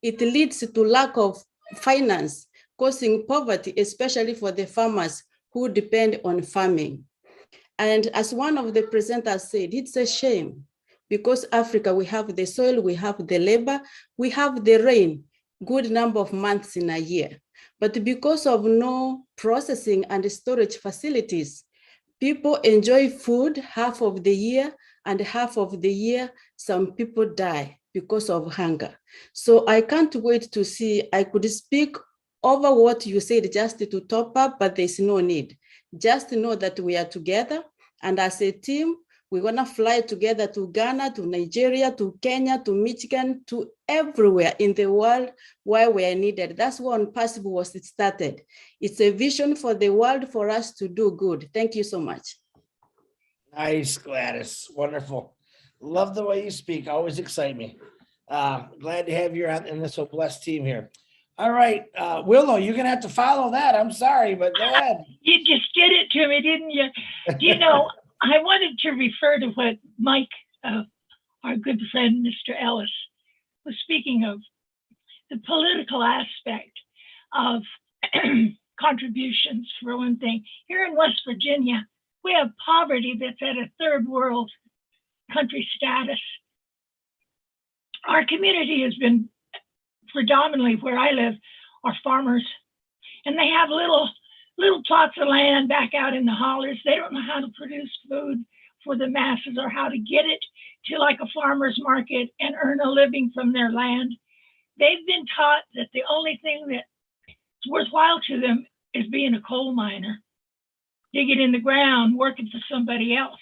It leads to lack of finance, causing poverty, especially for the farmers who depend on farming. And as one of the presenters said, it's a shame because Africa, we have the soil, we have the labor, we have the rain, good number of months in a year. But because of no processing and storage facilities, people enjoy food half of the year, and half of the year, some people die because of hunger. So I can't wait to see, I could speak over what you said just to top up, but there's no need. Just know that we are together, and as a team, we're gonna fly together to Ghana, to Nigeria, to Kenya, to Michigan, to everywhere in the world where we are needed. That's why OnPassive was started. It's a vision for the world for us to do good. Thank you so much. Nice, Gladys. Wonderful. Love the way you speak. Always excite me. Glad to have you in this OBLESS team here. All right, Willow, you're gonna have to follow that. I'm sorry, but go ahead. You just did it to me, didn't you? You know, I wanted to refer to what Mike, our good friend, Mr. Ellis, was speaking of, the political aspect of contributions, for one thing. Here in West Virginia, we have poverty that's at a third world country status. Our community has been predominantly, where I live, are farmers, and they have little plots of land back out in the hollers. They don't know how to produce food for the masses or how to get it to like a farmer's market and earn a living from their land. They've been taught that the only thing that's worthwhile to them is being a coal miner, digging in the ground, working for somebody else.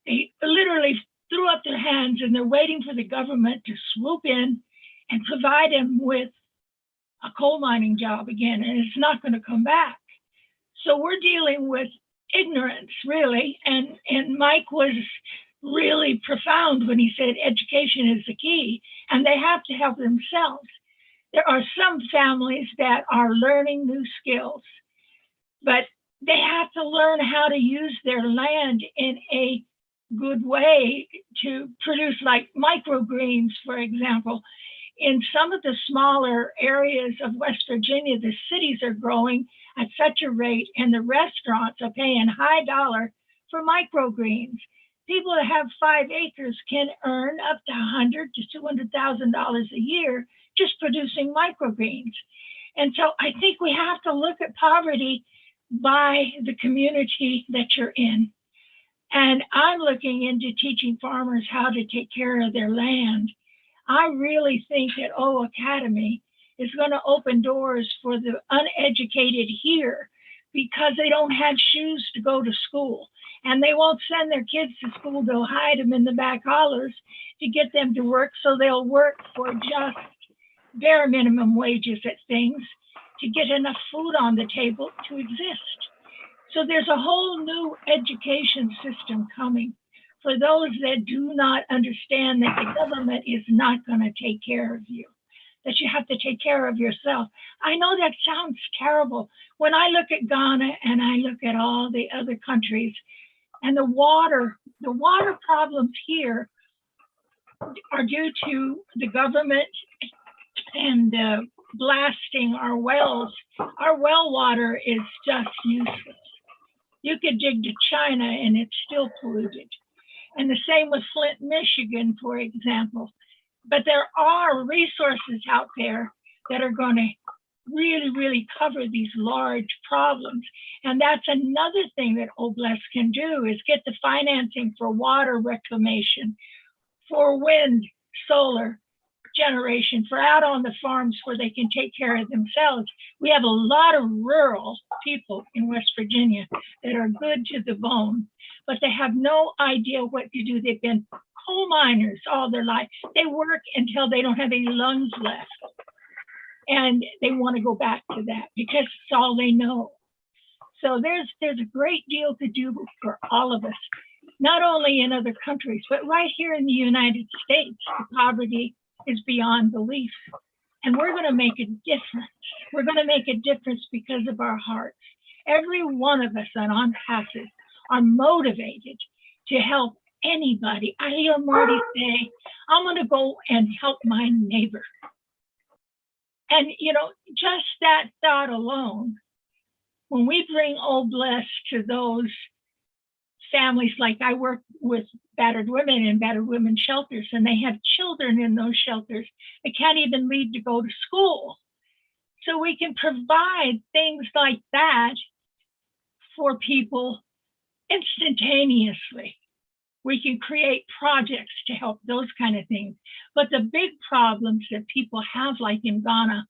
They literally threw up their hands and they're waiting for the government to swoop in and provide them with a coal mining job again, and it's not going to come back. So we're dealing with ignorance, really, and Mike was really profound when he said education is the key, and they have to help themselves. There are some families that are learning new skills, but they have to learn how to use their land in a good way to produce, like microgreens, for example. In some of the smaller areas of West Virginia, the cities are growing at such a rate, and the restaurants are paying high dollar for microgreens. People that have 5 acres can earn up to $100,000 to $200,000 a year just producing microgreens. And so I think we have to look at poverty by the community that you're in. And I'm looking into teaching farmers how to take care of their land. I really think that O Academy is going to open doors for the uneducated here because they don't have shoes to go to school, and they won't send their kids to school. They'll hide them in the back hollers to get them to work, so they'll work for just bare minimum wages at things to get enough food on the table to exist. So there's a whole new education system coming for those that do not understand that the government is not going to take care of you, that you have to take care of yourself. I know that sounds terrible. When I look at Ghana and I look at all the other countries and the water problems here are due to the government and blasting our wells. Our well water is just useless. You could dig to China and it's still polluted. And the same with Flint, Michigan, for example. But there are resources out there that are going to really, really cover these large problems. And that's another thing that Oblast can do is get the financing for water reclamation, for wind, solar generation, for out on the farms where they can take care of themselves. We have a lot of rural people in West Virginia that are good to the bone, but they have no idea what to do. They've been coal miners all their life. They work until they don't have any lungs left. And they want to go back to that because it's all they know. So there's a great deal to do for all of us, not only in other countries, but right here in the United States. The poverty is beyond belief. And we're going to make a difference. We're going to make a difference because of our hearts. Every one of us on passes are motivated to help anybody. I hear Marty say, I'm going to go and help my neighbor. And, you know, just that thought alone, when we bring Oblast to those families, like I work with battered women in battered women shelters, and they have children in those shelters that can't even leave to go to school. So we can provide things like that for people instantaneously. We can create projects to help those kind of things. But the big problems that people have, like in Ghana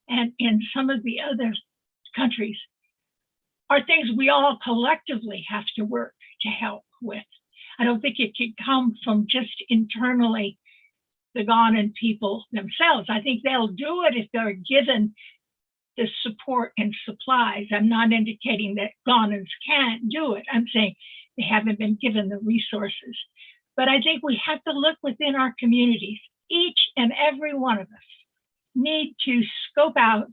and in some of the other countries, are things we all collectively have to work to help with. I don't think it can come from just internally the Ghanaian people themselves. I think they'll do it if they're given the support and supplies. I'm not indicating that Ghanaians can't do it. I'm saying they haven't been given the resources. But I think we have to look within our communities. Each and every one of us need to scope out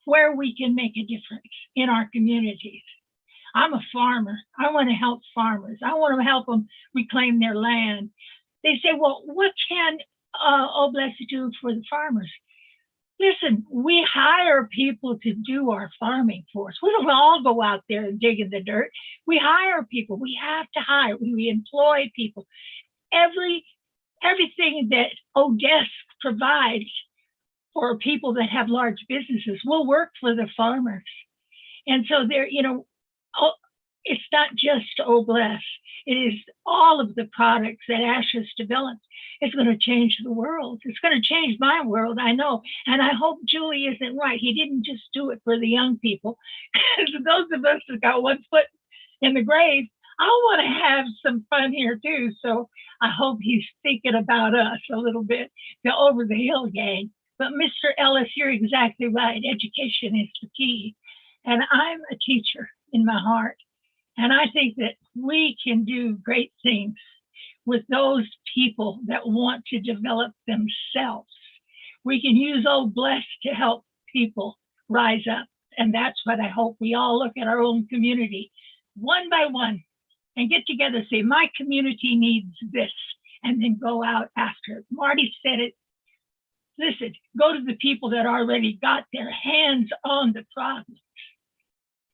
where we can make a difference in our communities. I'm a farmer. I want to help farmers. I want to help them reclaim their land. They say, well, what can Oblast do for the farmers? Listen, we hire people to do our farming for us. We don't all go out there and dig in the dirt. We hire people. We have to hire. We employ people. Everything that Odesk provides for people that have large businesses will work for the farmers. And so there, you know, it's not just Oblast. It is all of the products that Ash has developed. It's going to change the world. It's going to change my world, I know. And I hope Julie isn't right. He didn't just do it for the young people. Those of us that got one foot in the grave, I want to have some fun here too. So I hope he's thinking about us a little bit, the Over the Hill gang. But Mr. Ellis, you're exactly right. Education is the key. And I'm a teacher in my heart. And I think that we can do great things with those people that want to develop themselves. We can use Oblast to help people rise up. And that's what I hope we all look at our own community one by one and get together, say, my community needs this, and then go out after it. Marty said it. Listen, go to the people that already got their hands on the problem.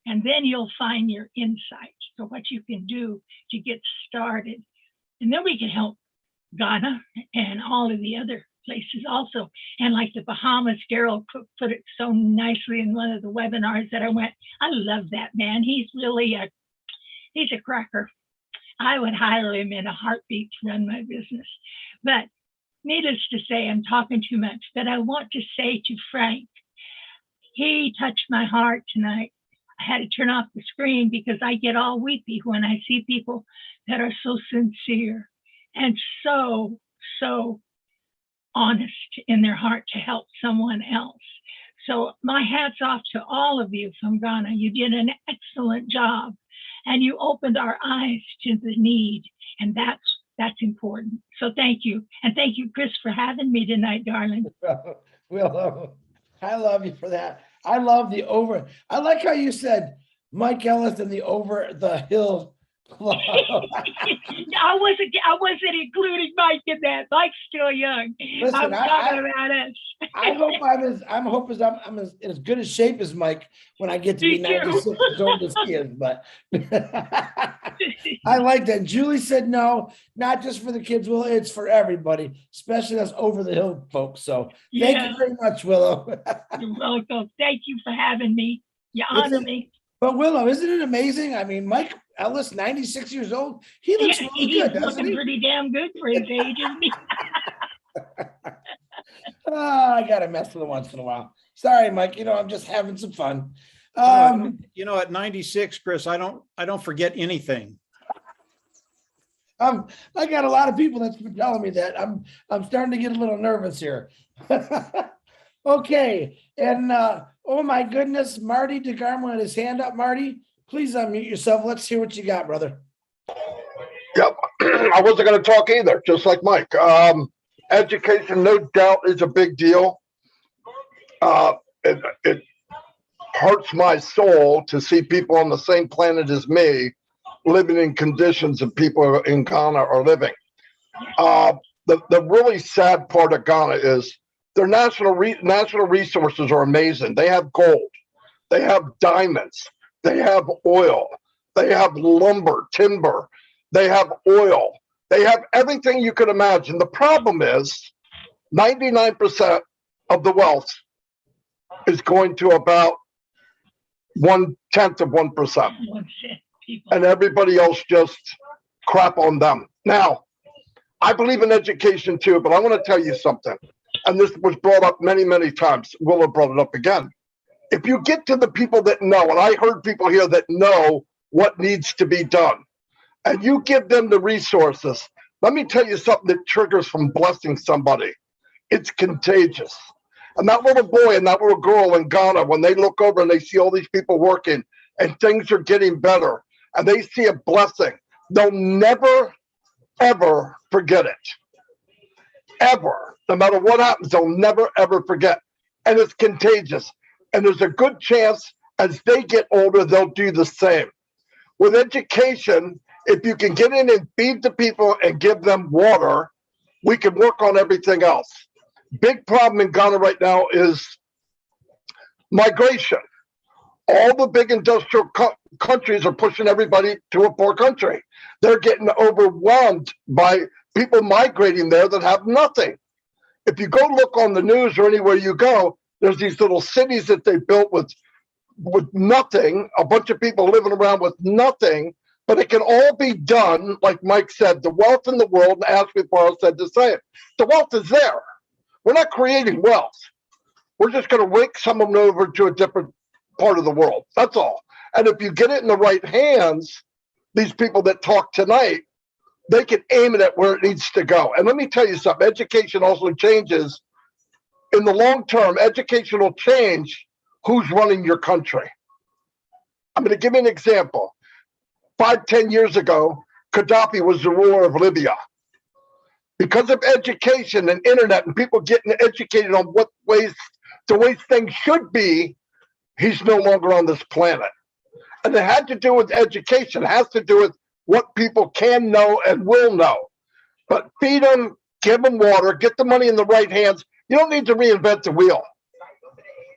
And then you'll find your insight for what you can do to get started. And then we can help Ghana and all of the other places also. And like the Bahamas, Daryl Cook put it so nicely in one of the webinars that I went, I love that man. He's really he's a cracker. I would hire him in a heartbeat to run my business. But needless to say, I'm talking too much, but I want to say to Frank, he touched my heart tonight. I had to turn off the screen because I get all weepy when I see people that are so sincere and so honest in their heart to help someone else. So my hat's off to all of you from Ghana. You did an excellent job and you opened our eyes to the need, and that's important. So thank you. And thank you, Chris, for having me tonight, darling. Well, I love you for that. I love I like how you said Mike Ellis and the Over the Hill I wasn't including Mike in that. Mike's still young. Listen, I'm talking about us. I hope I'm as good a shape as Mike when I get to be Me too. 96 as old as he is, but I like that. Julie said no, not just for the kids, Willow, it's for everybody, especially us over the hill folks. So thank Yeah. you very much, Willow. You're welcome. Thank you for having me. You honor me. But Willow, isn't it amazing? I mean, Mike Ellis, 96 years old, he looks Yeah, really he's good, doesn't looking he? pretty damn good for his age, isn't he? Oh, I gotta mess with him once in a while. Sorry, Mike, I'm just having some fun. At 96, Chris, I don't forget anything. I got a lot of people that's been telling me that. I'm starting to get a little nervous here. Okay, and oh my goodness, Marty DeGarmo had his hand up. Marty, please unmute yourself. Let's hear what you got, brother. Yep, I wasn't going to talk either, just like Mike. Education, no doubt, is a big deal. It hurts my soul to see people on the same planet as me living in conditions that people in Ghana are living. The really sad part of Ghana is their national resources are amazing. They have gold, they have diamonds, they have oil, they have lumber, timber, they have oil, they have everything you could imagine. The problem is 99% of the wealth is going to about 1/10 of 1%. And everybody else just crap on them. Now, I believe in education too, but I want to tell you something. And this was brought up many, many times. Willa brought it up again. If you get to the people that know, and I heard people here that know what needs to be done, and you give them the resources, let me tell you something that triggers from blessing somebody. It's contagious. And that little boy and that little girl in Ghana, when they look over and they see all these people working and things are getting better and they see a blessing, they'll never, ever forget it. Ever. No matter what happens, they'll never, ever forget. And it's contagious. And there's a good chance as they get older, they'll do the same. With education, if you can get in and feed the people and give them water, we can work on everything else. Big problem in Ghana right now is migration. All the big industrial countries are pushing everybody to a poor country. They're getting overwhelmed by people migrating there that have nothing. If you go look on the news or anywhere you go, there's these little cities that they built with nothing, a bunch of people living around with nothing, but it can all be done, like Mike said, the wealth in the world, and Ashley Farrell said the same. The wealth is there. We're not creating wealth. We're just going to rake some of them over to a different part of the world. That's all. And if you get it in the right hands, these people that talk tonight, they can aim it at where it needs to go. And let me tell you something, education also changes. In the long term, education will change who's running your country. I'm going to give you an example. 5-10 years ago, Gaddafi was the ruler of Libya. Because of education and internet and people getting educated on what ways, the way things should be, he's no longer on this planet. And it had to do with education. It has to do with what people can know and will know. But feed them, give them water, get the money in the right hands. You don't need to reinvent the wheel.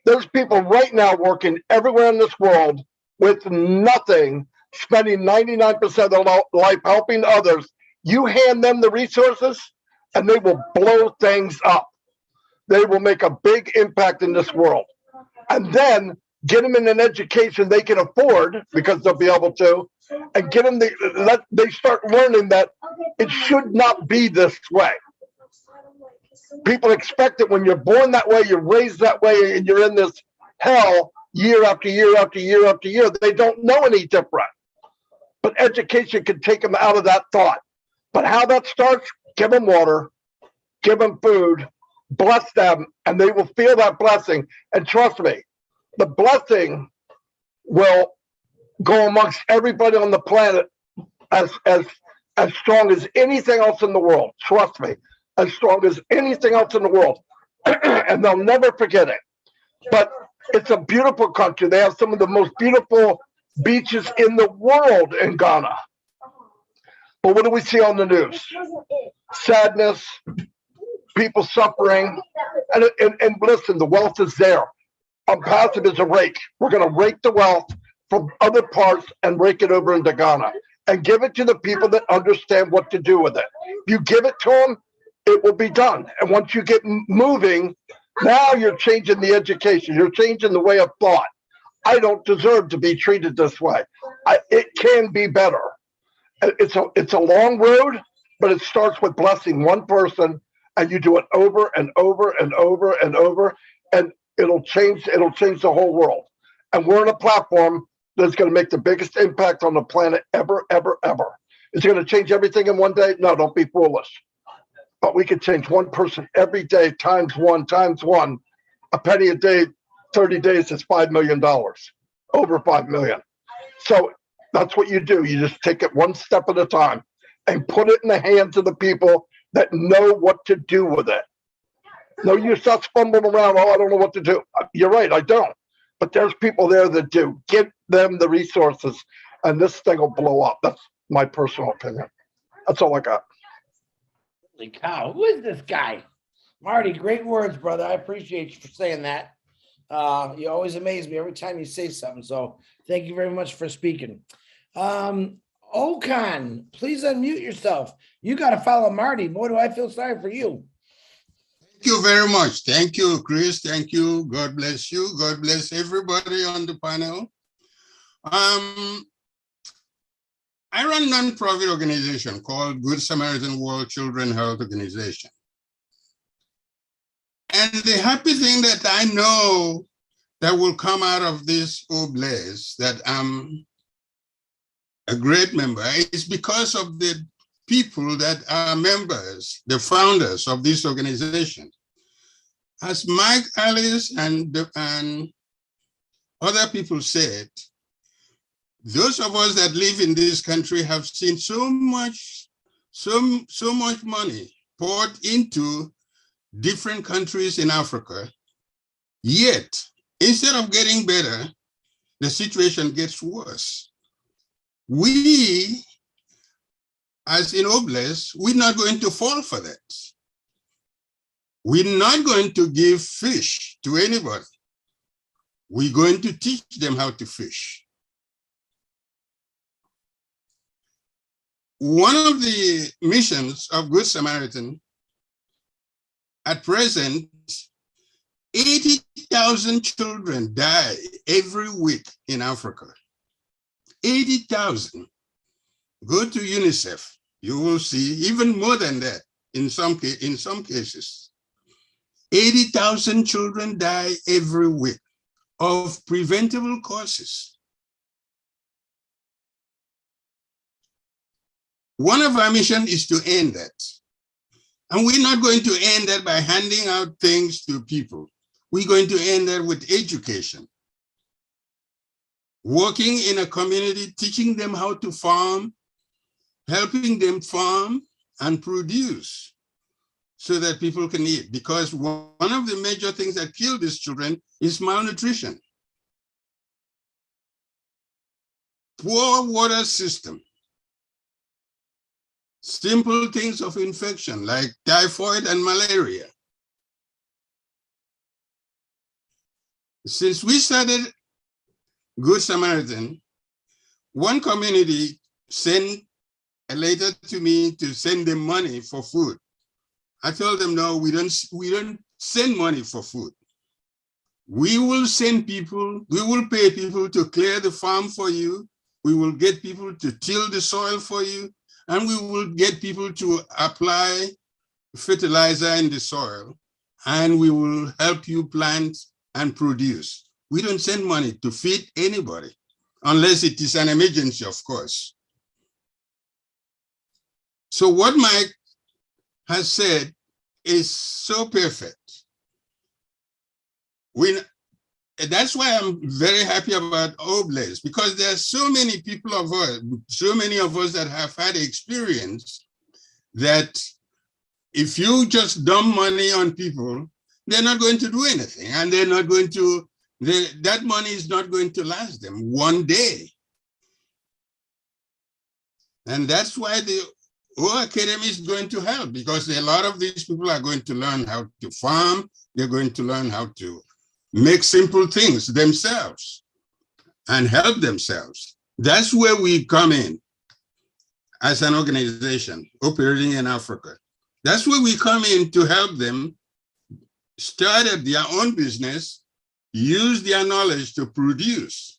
There's people right now working everywhere in this world with nothing, spending 99% of their life helping others. You hand them the resources and they will blow things up. They will make a big impact in this world. And then get them in an education they can afford, because they'll be able to, and get them they start learning that it should not be this way. People expect it when you're born that way, you're raised that way, and you're in this hell year after year after year after year. They don't know any different. But education can take them out of that thought. But how that starts, give them water, give them food, bless them, and they will feel that blessing. And trust me, the blessing will go amongst everybody on the planet as strong as anything else in the world. Trust me, as strong as anything else in the world. And they'll never forget it. But it's a beautiful country. They have some of the most beautiful beaches in the world in Ghana. But what do we see on the news? Sadness, people suffering, and listen, the wealth is there. Passive is a rake. We're going to rake the wealth from other parts and rake it over into Ghana and give it to the people that understand what to do with it. If you give it to them, it will be done. And once you get moving, now you're changing the education. You're changing the way of thought. I don't deserve to be treated this way. It can be better. It's a long road, but it starts with blessing one person, and you do it over and over and over and over, and it'll change the whole world. And we're on a platform that's going to make the biggest impact on the planet ever, ever, ever. Is it going to change everything in one day? No, don't be foolish. But we can change one person every day, times one, a penny a day, 30 days is $5 million, over 5 million. So that's what you do. You just take it one step at a time and put it in the hands of the people that know what to do with it. No, you start fumbling around. Oh, I don't know what to do. You're right, I don't. But there's people there that do. Give them the resources, and this thing will blow up. That's my personal opinion. That's all I got. Holy cow, who is this guy? Marty, great words, brother. I appreciate you for saying that. You always amaze me every time you say something. So thank you very much for speaking. Okan, please unmute yourself. You got to follow Marty. Boy, do I feel sorry for you. Thank you very much. Thank you, Chris. Thank you. God bless you. God bless everybody on the panel. I run a non-profit organization called Good Samaritan World Children Health Organization. And the happy thing that I know that will come out of this Oblaze, that I'm a great member, is because of the people that are members, the founders of this organization. As Mike Ellis and other people said, those of us that live in this country have seen so much money poured into different countries in Africa. Yet, instead of getting better, the situation gets worse. We, as in Oblaze, we're not going to fall for that. We're not going to give fish to anybody. We're going to teach them how to fish. One of the missions of Good Samaritan, at present, 80,000 children die every week in Africa. 80,000. Go to UNICEF, you will see even more than that in some cases. 80,000 children die every week of preventable causes. One of our missions is to end that. And we're not going to end that by handing out things to people. We're going to end that with education. Working in a community, teaching them how to farm, helping them farm and produce so that people can eat. Because one of the major things that kill these children is malnutrition. Poor water system. Simple things of infection like typhoid and malaria. Since we started Good Samaritan, one community sent a letter to me to send them money for food. I told them, no, we don't send money for food. We will send people, we will pay people to clear the farm for you. We will get people to till the soil for you. And we will get people to apply fertilizer in the soil, and we will help you plant and produce. We don't send money to feed anybody, unless it is an emergency, of course. So what Mike has said is so perfect. That's why I'm very happy about Oblaze, because there are so many people of us, so many of us that have had experience that if you just dump money on people, they're not going to do anything, and they're not going to, that money is not going to last them one day. And that's why the O Academy is going to help, because a lot of these people are going to learn how to farm. They're going to learn how to make simple things themselves and help themselves. That's where we come in as an organization operating in Africa. That's where we come in to help them start their own business, use their knowledge to produce.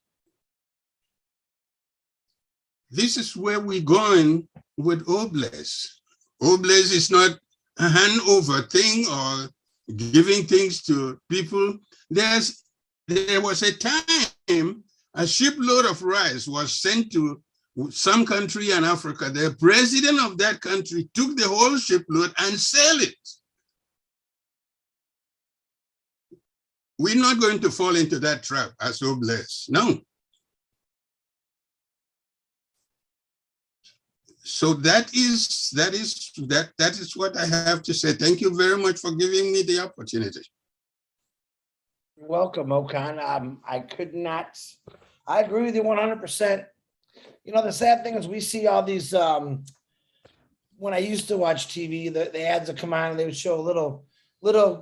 This is where we're going with Obless. Obless is not a handover thing or giving things to people. There was a time a shipload of rice was sent to some country in Africa. The president of that country took the whole shipload and sell it. We're not going to fall into that trap as Obless. No. So that is what I have to say. Thank you very much for giving me the opportunity. You're welcome, Okan. I agree with you 100%. You know, the sad thing is we see all these, when I used to watch TV, the ads would come on and they would show little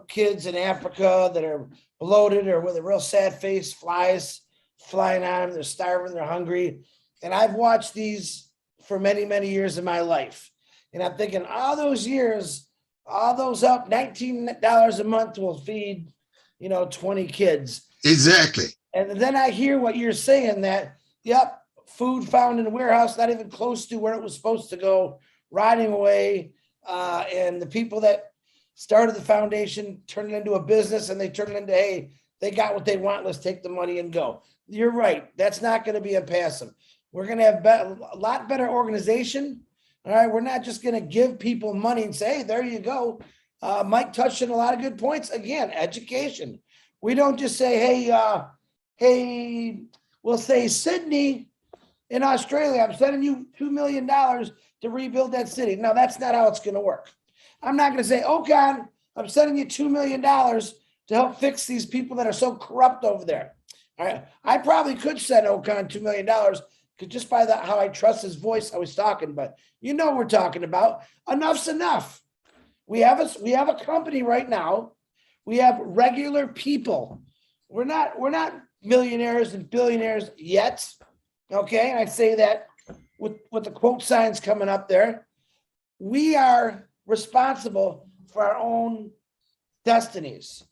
kids in Africa that are bloated or with a real sad face, flies flying on them, they're starving, they're hungry. And I've watched these for many, many years in my life. And I'm thinking, all those years, all those up, $19 a month will feed, 20 kids. Exactly. And then I hear what you're saying that, yep, food found in the warehouse, not even close to where it was supposed to go, rotting away. And the people that started the foundation turned it into a business and they turned it into, hey, they got what they want, let's take the money and go. You're right. That's not going to be a passive. We're going to have a lot better organization. All right. We're not just going to give people money and say, hey, there you go. Mike touched on a lot of good points. Again, education. We don't just say, hey, we'll say Sydney in Australia, I'm sending you $2 million to rebuild that city. No, that's not how it's going to work. I'm not going to say, Okan, I'm sending you $2 million to help fix these people that are so corrupt over there. All right. I probably could send Okan $2 million because just by how I trust his voice, I was talking, but you know what we're talking about. Enough's enough. We have a company right now. We have regular people. We're not millionaires and billionaires yet. Okay. And I say that with the quote signs coming up there. We are responsible for our own destinies.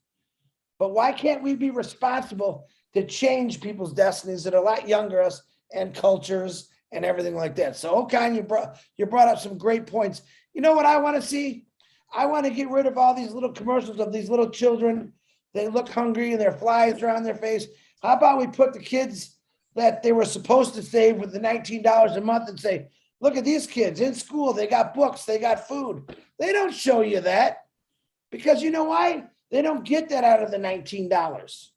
But why can't we be responsible to change people's destinies that are a lot younger us and cultures and everything like that? So, Okan, you brought up some great points. You know what I want to see? I want to get rid of all these little commercials of these little children. They look hungry and their flies are on their face. How about we put the kids that they were supposed to save with the $19 a month and say, look at these kids in school. They got books. They got food. They don't show you that because you know why? They don't get that out of the $19.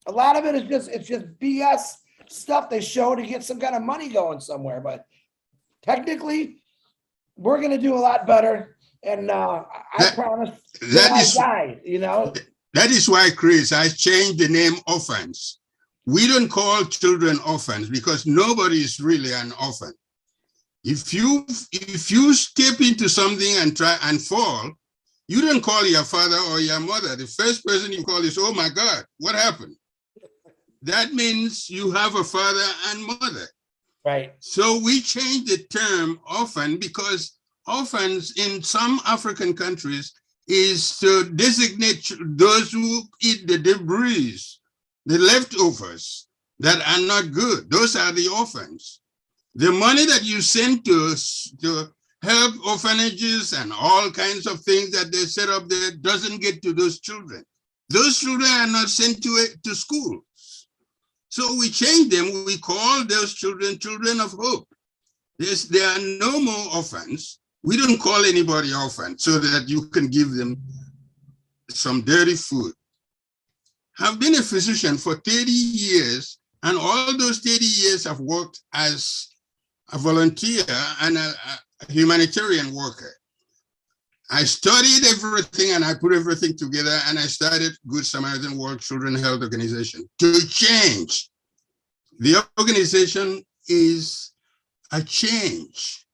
A lot of it is it's just BS stuff they show to get some kind of money going somewhere. But technically, we're going to do a lot better. And I promise that is why, Chris, I changed the name orphans. We don't call children orphans because nobody is really an orphan. If you step into something and try and fall, you don't call your father or your mother. The first person you call is, oh my God, what happened? That means you have a father and mother. Right. So we changed the term orphan because orphans in some African countries is to designate those who eat the debris, the leftovers that are not good. Those are the orphans. The money that you send to help orphanages and all kinds of things that they set up there doesn't get to those children. Those children are not sent to school. So we change them. We call those children children of hope. There are no more orphans. We don't call anybody orphan so that you can give them some dirty food. I've been a physician for 30 years, and all those 30 years I've worked as a volunteer and a humanitarian worker. I studied everything and I put everything together and I started Good Samaritan World Children's Health Organization to change. The organization is a change.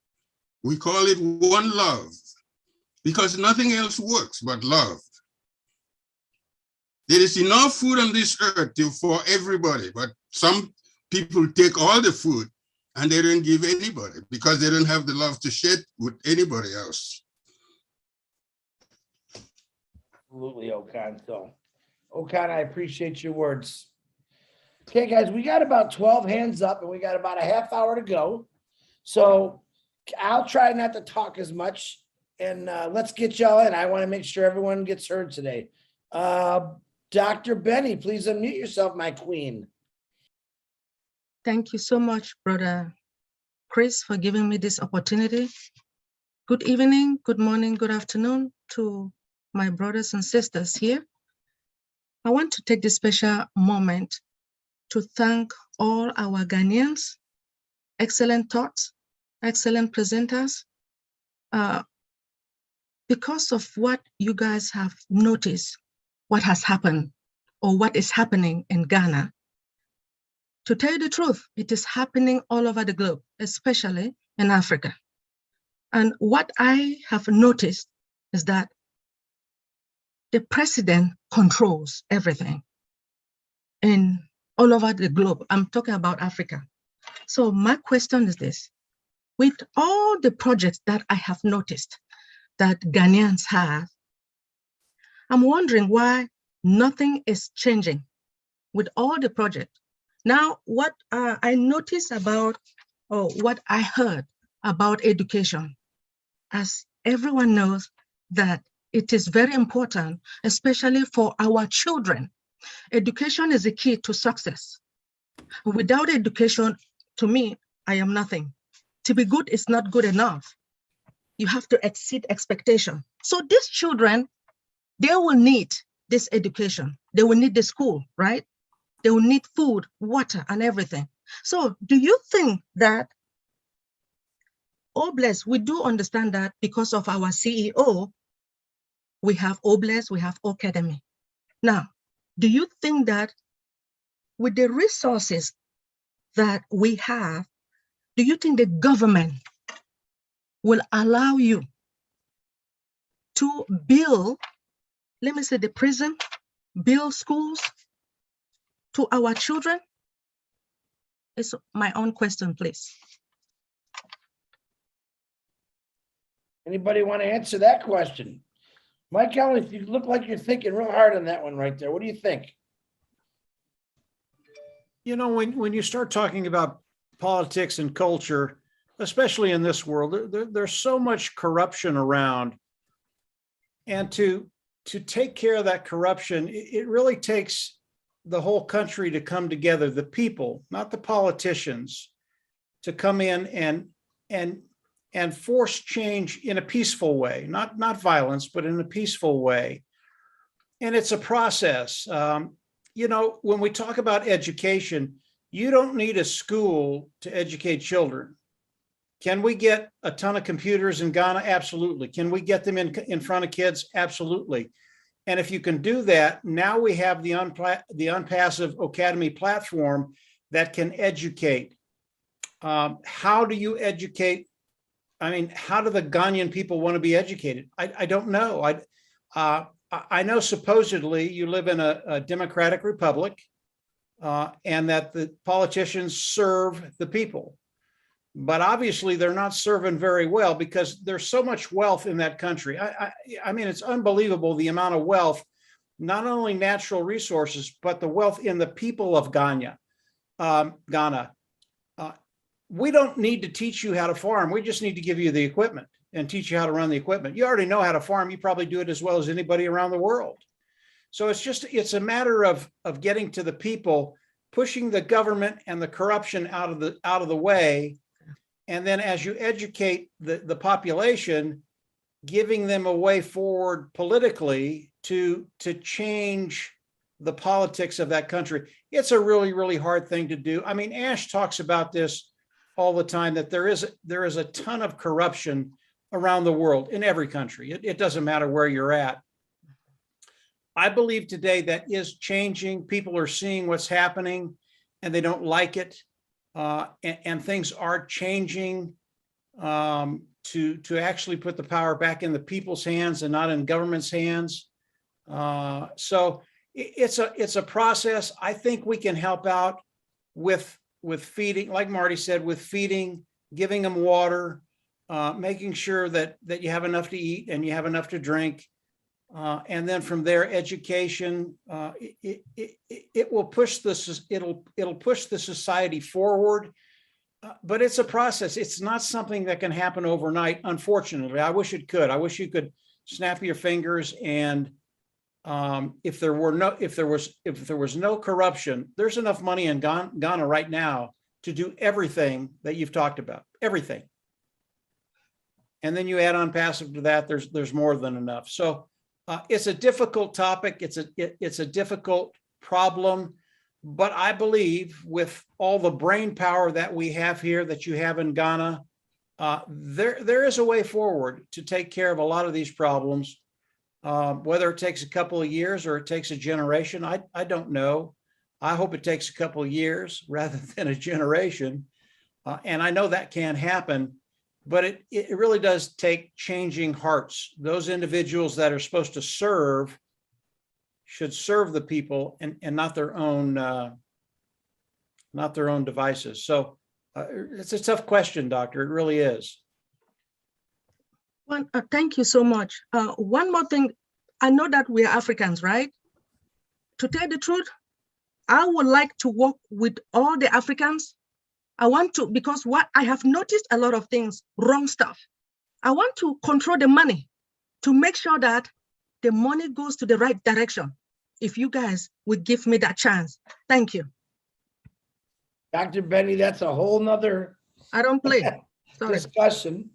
We call it one love because nothing else works but love. There is enough food on this earth for everybody, but some people take all the food and they don't give anybody because they don't have the love to share with anybody else. Absolutely, Okan. So, Okan, I appreciate your words. Okay, guys, we got about 12 hands up and we got about a half hour to go. So I'll try not to talk as much and let's get y'all in. I want to make sure everyone gets heard today. Dr. Benny, please unmute yourself, my queen. Thank you so much, Brother Chris, for giving me this opportunity. Good evening, good morning, good afternoon to my brothers and sisters here. I want to take this special moment to thank all our Ghanaians, excellent thoughts, excellent presenters. Because of what you guys have noticed, what has happened or what is happening in Ghana. To tell you the truth, it is happening all over the globe, especially in Africa. And what I have noticed is that the president controls everything in all over the globe. I'm talking about Africa. So my question is this: with all the projects that I have noticed that Ghanaians have, I'm wondering why nothing is changing with all the projects. Now, what I noticed about, or what I heard about education, as everyone knows that it is very important, especially for our children. Education is the key to success. Without education, to me, I am nothing. To be good is not good enough. You have to exceed expectation. So these children, they will need this education. They will need the school, right? They will need food, water, and everything. So do you think that, Obless, we do understand that because of our CEO, we have Obless, we have Academy. Now, do you think that with the resources that we have, do you think the government will allow you to build, let me say, the prison, build schools to our children? It's my own question, please. Anybody want to answer that question? Mike Ellis, you look like you're thinking real hard on that one right there. What do you think? You know, when you start talking about politics and culture, especially in this world, there's so much corruption around. And to take care of that corruption, it really takes the whole country to come together, the people, not the politicians, to come in and force change in a peaceful way, not violence, but in a peaceful way. And it's a process. You know, when we talk about education, you don't need a school to educate children. Can we get a ton of computers in Ghana? Absolutely. Can we get them in front of kids? Absolutely. And if you can do that, now we have the Unpassive Academy platform that can educate. How do you educate? I mean, how do the Ghanaian people want to be educated? I don't know. I know supposedly you live in a democratic republic and that the politicians serve the people. But obviously they're not serving very well because there's so much wealth in that country. I mean, it's unbelievable the amount of wealth, not only natural resources, but the wealth in the people of Ghana. We don't need to teach you how to farm. We just need to give you the equipment and teach you how to run the equipment. You already know how to farm. You probably do it as well as anybody around the world. So it's a matter of getting to the people, pushing the government and the corruption out of the way. And then as you educate the population, giving them a way forward politically to change the politics of that country. It's a really, really hard thing to do. I mean, Ash talks about this all the time, that there is a ton of corruption around the world in every country. It doesn't matter where you're at. I believe today that is changing. People are seeing what's happening and they don't like it. and things are changing to actually put the power back in the people's hands and not in government's hands. So it's a process. I think we can help out with feeding, like Marty said, with feeding, giving them water, making sure that you have enough to eat and you have enough to drink. And then from there, education, it will push this, it'll push the society forward. But it's a process. It's not something that can happen overnight. Unfortunately, I wish it could. I wish you could snap your fingers and if there was no corruption, there's enough money in Ghana right now to do everything that you've talked about, everything. And then you add on passive to that, there's more than enough. So it's a difficult topic. It's a difficult problem, but I believe with all the brain power that we have here, that you have in Ghana, there is a way forward to take care of a lot of these problems. Whether it takes a couple of years or it takes a generation, I don't know. I hope it takes a couple of years rather than a generation. And I know that can happen, but it really does take changing hearts. Those individuals that are supposed to serve should serve the people and not their own devices. So it's a tough question, Doctor. It really is. Well, thank you so much. One more thing, I know that we are Africans, right? To tell the truth, I would like to work with all the Africans. I want to, because what I have noticed a lot of things, wrong stuff. I want to control the money to make sure that the money goes to the right direction. If you guys would give me that chance. Thank you. Dr. Benny, that's a whole nother I don't play. Sorry. discussion.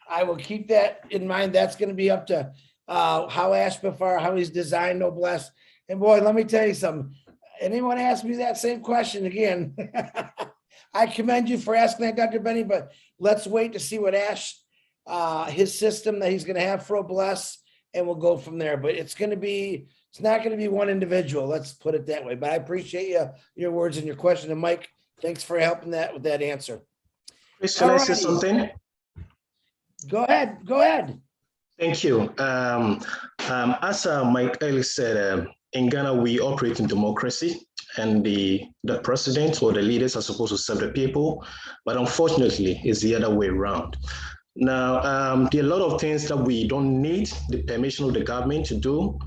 I will keep that in mind. That's going to be up to how Ashbafar, how he's designed Noblesse. And boy, let me tell you something. Anyone ask me that same question again, I commend you for asking that, Dr. Benny, but let's wait to see what Ash, his system that he's going to have for Noblesse, and we'll go from there. But it's not going to be one individual. Let's put it that way. But I appreciate your words and your question. And Mike, thanks for helping with that answer. Chris, can I say something? Go ahead. Thank you. As Mike earlier said, in Ghana, we operate in democracy, and the president or the leaders are supposed to serve the people, but unfortunately, it's the other way around. Now, there are a lot of things that we don't need the permission of the government to do,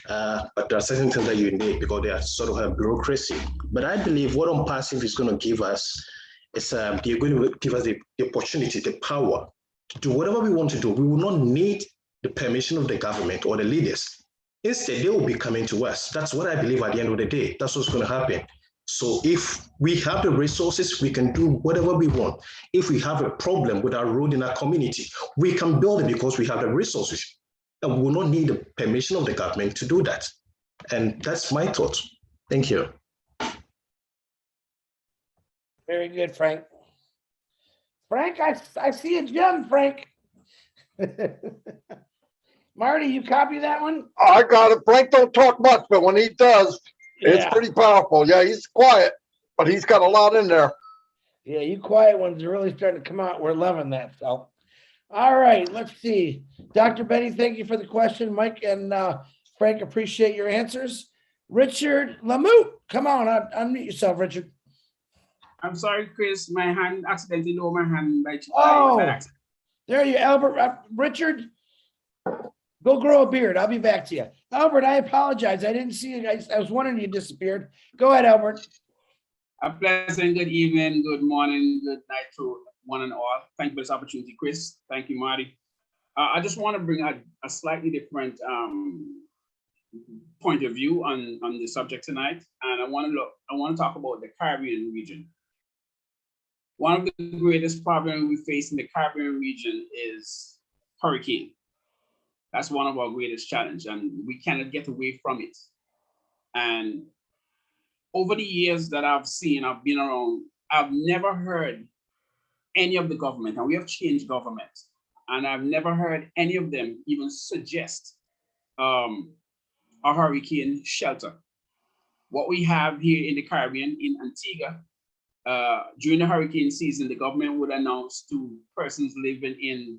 but there are certain things that you need because they are sort of a bureaucracy. But I believe what OnPassive is going to give us is they're going to give us the opportunity, the power to do whatever we want to do. We will not need the permission of the government or the leaders. Instead, they will be coming to us. That's what I believe at the end of the day. That's what's going to happen. So if we have the resources, we can do whatever we want. If we have a problem with our road in our community, we can build it because we have the resources. And we will not need the permission of the government to do that. And that's my thought. Thank you. Very good, Frank. Frank, I see a gem, Frank. Marty, you copy that one? I got it. Frank don't talk much, but when he does, it's pretty powerful. Yeah, he's quiet, but he's got a lot in there. Yeah, you quiet ones are really starting to come out. We're loving that. So, all right, let's see. Dr. Benny, thank you for the question. Mike and Frank, appreciate your answers. Richard Lamoot, come on, unmute yourself, Richard. I'm sorry, Chris, my hand accidentally lowered my hand by accident. There you, Albert. Richard, go grow a beard. I'll be back to you. Albert, I apologize. I didn't see you. I was wondering you disappeared. Go ahead, Albert. A pleasant good evening, good morning, good night to one and all. Thank you for this opportunity, Chris. Thank you, Marty. I just want to bring a slightly different point of view on the subject tonight. And I want to talk about the Caribbean region. One of the greatest problems we face in the Caribbean region is hurricane. That's one of our greatest challenges, and we cannot get away from it. And over the years that I've been around, I've never heard any of the government, and we have changed government, and I've never heard any of them even suggest a hurricane shelter. What we have here in the Caribbean, in Antigua, during the hurricane season, the government would announce to persons living in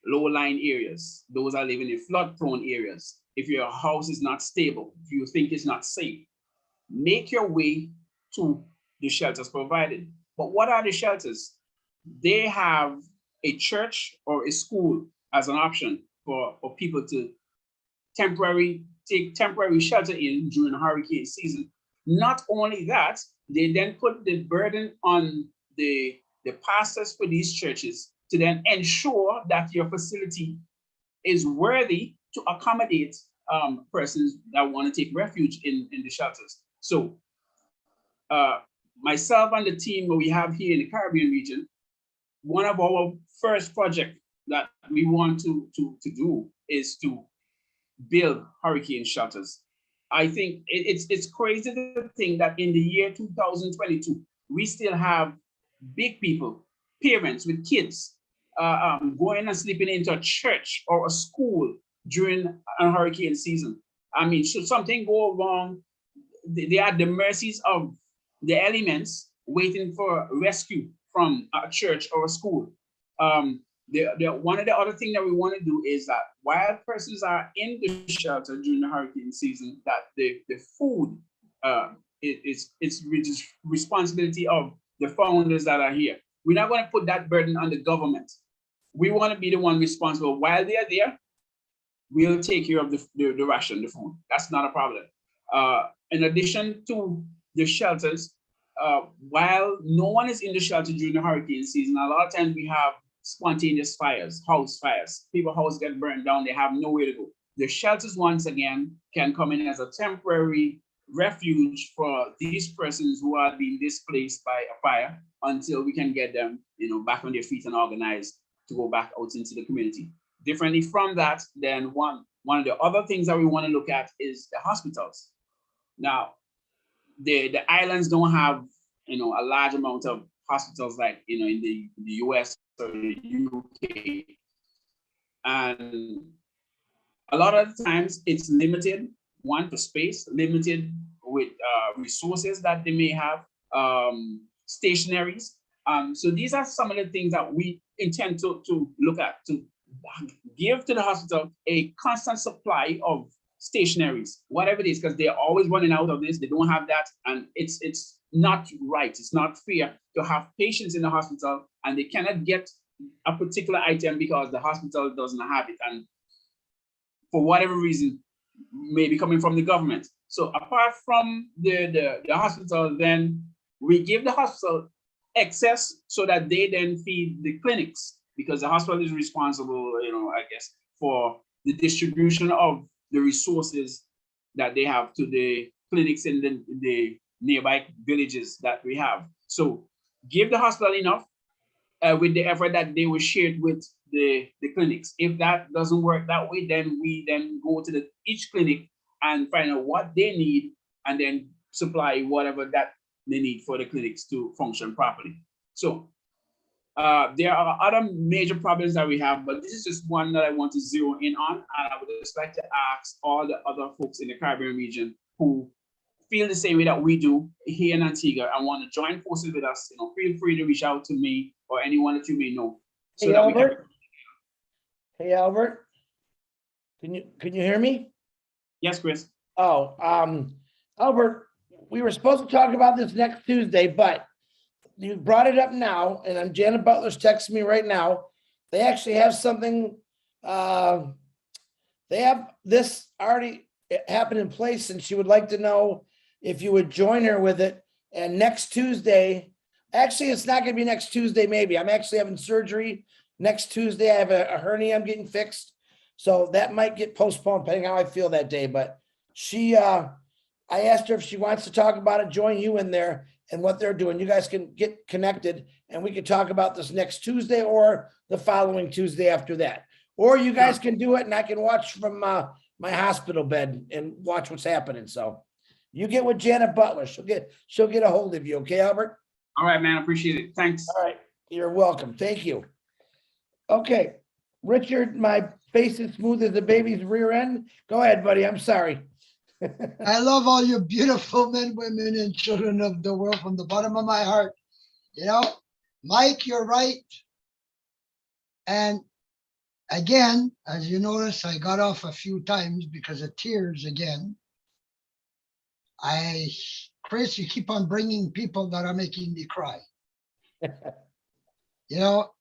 low-lying areas, those are living in flood-prone areas, if your house is not stable, if you think it's not safe, make your way to the shelters provided. But what are the shelters? They have a church or a school as an option for people to take temporary shelter in during the hurricane season. Not only that, they then put the burden on the pastors for these churches to then ensure that your facility is worthy to accommodate persons that want to take refuge in the shelters. So myself and the team that we have here in the Caribbean region, one of our first projects that we want to do is to build hurricane shelters. I think it's crazy to think that in the year 2022, we still have big people, parents with kids, going and sleeping into a church or a school during a hurricane season. I mean, should something go wrong, they are at the mercies of the elements waiting for rescue from a church or a school. One of the other things that we want to do is that while persons are in the shelter during the hurricane season, that the food it's responsibility of the founders that are here. We're not going to put that burden on the government. We want to be the one responsible. While they are there, we'll take care of the ration, the food. That's not a problem. In addition to the shelters, while no one is in the shelter during the hurricane season, a lot of times we have spontaneous fires, house fires. People's houses get burned down, they have nowhere to go. The shelters, once again, can come in as a temporary refuge for these persons who are being displaced by a fire until we can get them, back on their feet and organized to go back out into the community. Differently from that, then one of the other things that we want to look at is the hospitals. Now, the islands don't have, a large amount of hospitals like, in the US or the UK. And a lot of times it's limited, one, for space, limited with resources that they may have, stationaries. So these are some of the things that we intend to look at, to give to the hospital a constant supply of stationaries, whatever it is, because they're always running out of this. They don't have that, and it's not right. It's not fair to have patients in the hospital and they cannot get a particular item because the hospital doesn't have it, and for whatever reason, maybe coming from the government. So apart from the hospital, then we give the hospital excess so that they then feed the clinics, because the hospital is responsible, I guess, for the distribution of the resources that they have to the clinics in the nearby villages that we have. So give the hospital enough with the effort that they will share it with the clinics. If that doesn't work that way, then we then go to each clinic and find out what they need and then supply whatever that they need for the clinics to function properly. So there are other major problems that we have, but this is just one that I want to zero in on. And I would just like to ask all the other folks in the Caribbean region who feel the same way that we do here in Antigua and want to join forces with us, feel free to reach out to me or anyone that you may know. So Hey, that we can. Albert. Hey, Albert. Can you hear me? Yes, Chris. Oh, Albert, we were supposed to talk about this next Tuesday, but you brought it up now, and Janet Butler's texting me right now. They actually have something, they have this already happened in place, and she would like to know if you would join her with it. And next Tuesday, actually, it's not gonna be next Tuesday, maybe. I'm actually having surgery next Tuesday. I have a hernia I'm getting fixed. So that might get postponed depending how I feel that day. But she, I asked her if she wants to talk about it, join you in there and what they're doing. You guys can get connected and we could talk about this next Tuesday or the following Tuesday after that. Or you guys can do it and I can watch from my hospital bed and watch what's happening. So you get with Janet Butler. She'll get a hold of you. Okay, Albert? All right, man. Appreciate it. Thanks. All right. You're welcome. Thank you. Okay. Richard, my face is smooth as a baby's rear end. Go ahead, buddy. I'm sorry. I love all you beautiful men, women, and children of the world from the bottom of my heart. You know, Mike, you're right. And again, as you notice, I got off a few times because of tears again. Chris, you keep on bringing people that are making me cry. You know,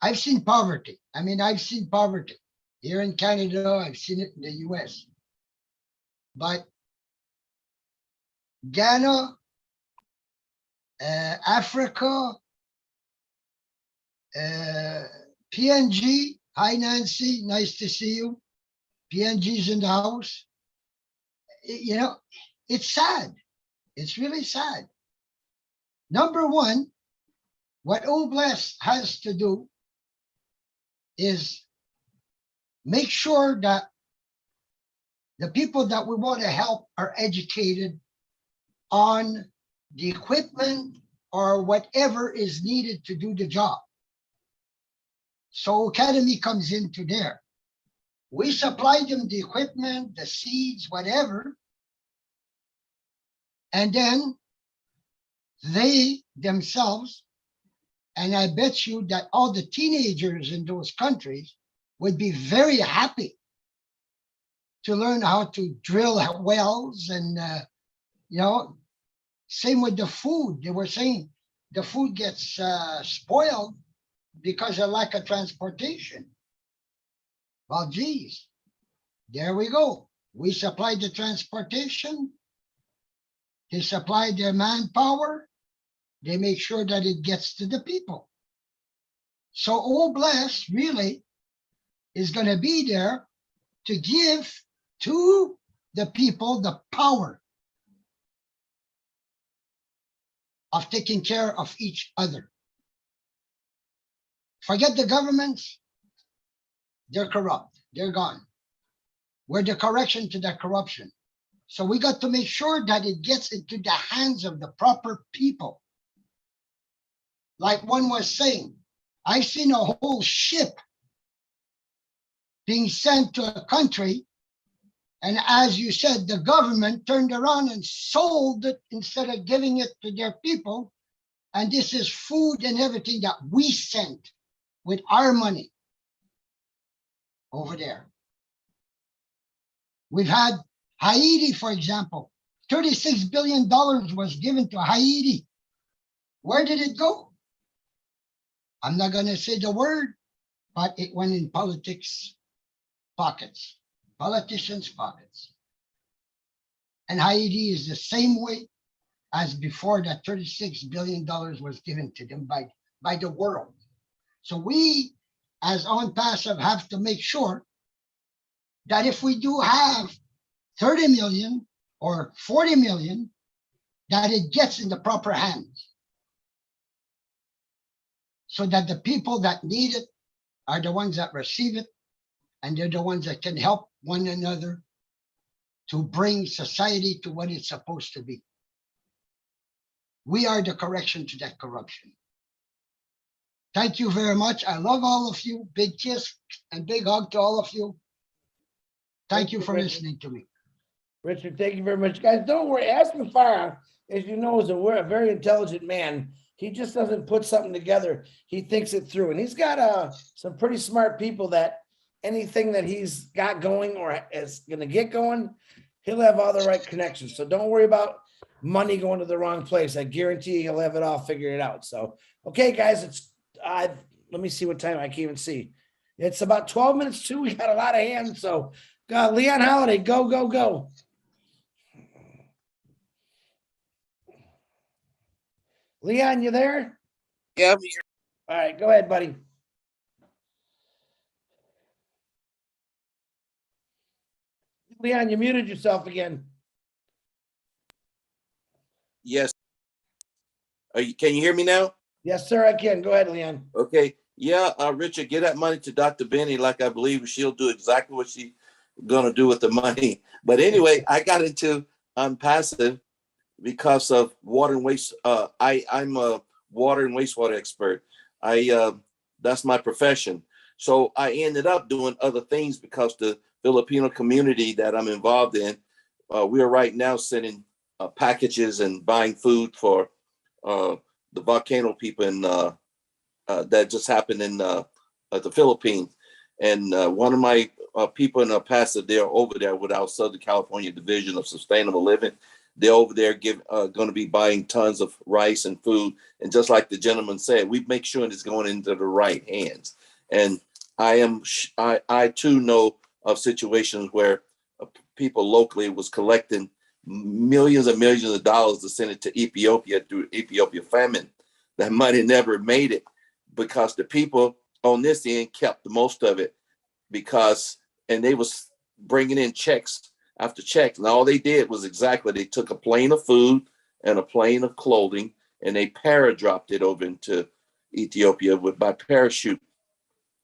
I've seen poverty. I mean, I've seen poverty here in Canada. I've seen it in the US. But Ghana, Africa, PNG. Hi, Nancy. Nice to see you. PNG's in the house. You know, it's sad. It's really sad. Number one, what Oblast has to do is make sure that the people that we want to help are educated on the equipment or whatever is needed to do the job. So Academy comes into there. We supply them the equipment, the seeds, whatever. And then they themselves, and I bet you that all the teenagers in those countries would be very happy to learn how to drill wells and, you know, same with the food. They were saying the food gets spoiled because of lack of transportation. Well, geez, there we go. We supply the transportation. They supply their manpower. They make sure that it gets to the people. So Oblast really is going to be there to give to the people the power of taking care of each other. Forget the governments. They're corrupt. They're gone. We're the correction to that corruption. So we got to make sure that it gets into the hands of the proper people. Like one was saying, I've seen a whole ship being sent to a country, and as you said, the government turned around and sold it instead of giving it to their people. And this is food and everything that we sent with our money over there. We've had Haiti, for example, $36 billion was given to Haiti. Where did it go? I'm not going to say the word, but it went in politics pockets, politicians' pockets. And Haiti is the same way as before that $36 billion was given to them by the world. So we, as OnPassive, have to make sure that if we do have 30 million or 40 million, that it gets in the proper hands, so that the people that need it are the ones that receive it, and they're the ones that can help one another to bring society to what it's supposed to be. We are the correction to that corruption. Thank you very much. I love all of you. Big kiss and big hug to all of you. Thank you for listening to me. Richard, thank you very much. Guys, don't worry. Aspen Farah, as you know, is a very intelligent man. He just doesn't put something together. He thinks it through. And he's got some pretty smart people that anything that he's got going or is going to get going, he'll have all the right connections. So don't worry about money going to the wrong place. I guarantee he'll have it all figured out. So, okay, guys, it's let me see what time. I can't even see. It's about 12 minutes to. We got a lot of hands. So, Leon Holiday, go, go, go. Leon, you there? Yeah, I'm here. All right, go ahead, buddy. Leon, you muted yourself again. Yes. Can you hear me now? Yes, sir, I can. Go ahead, Leon. Okay. Yeah, Richard, get that money to Dr. Benny, like I believe she'll do exactly what she's gonna do with the money. But anyway, I got into OnPassive because of water and waste. I'm a water and wastewater expert. That's my profession. So I ended up doing other things because the Filipino community that I'm involved in, we are right now sending packages and buying food for volcano people in that just happened in the Philippines. And one of my people in El Paso, they're over there with our Southern California Division of Sustainable Living. They're over there going to be buying tons of rice and food. And just like the gentleman said, we make sure it's going into the right hands. And I too know of situations where people locally was collecting millions and millions of dollars to send it to Ethiopia through Ethiopia famine. That money never made it because the people on this end kept the most of it and they was bringing in checks after checks. And all they did was they took a plane of food and a plane of clothing and they para-dropped it over into Ethiopia by parachute.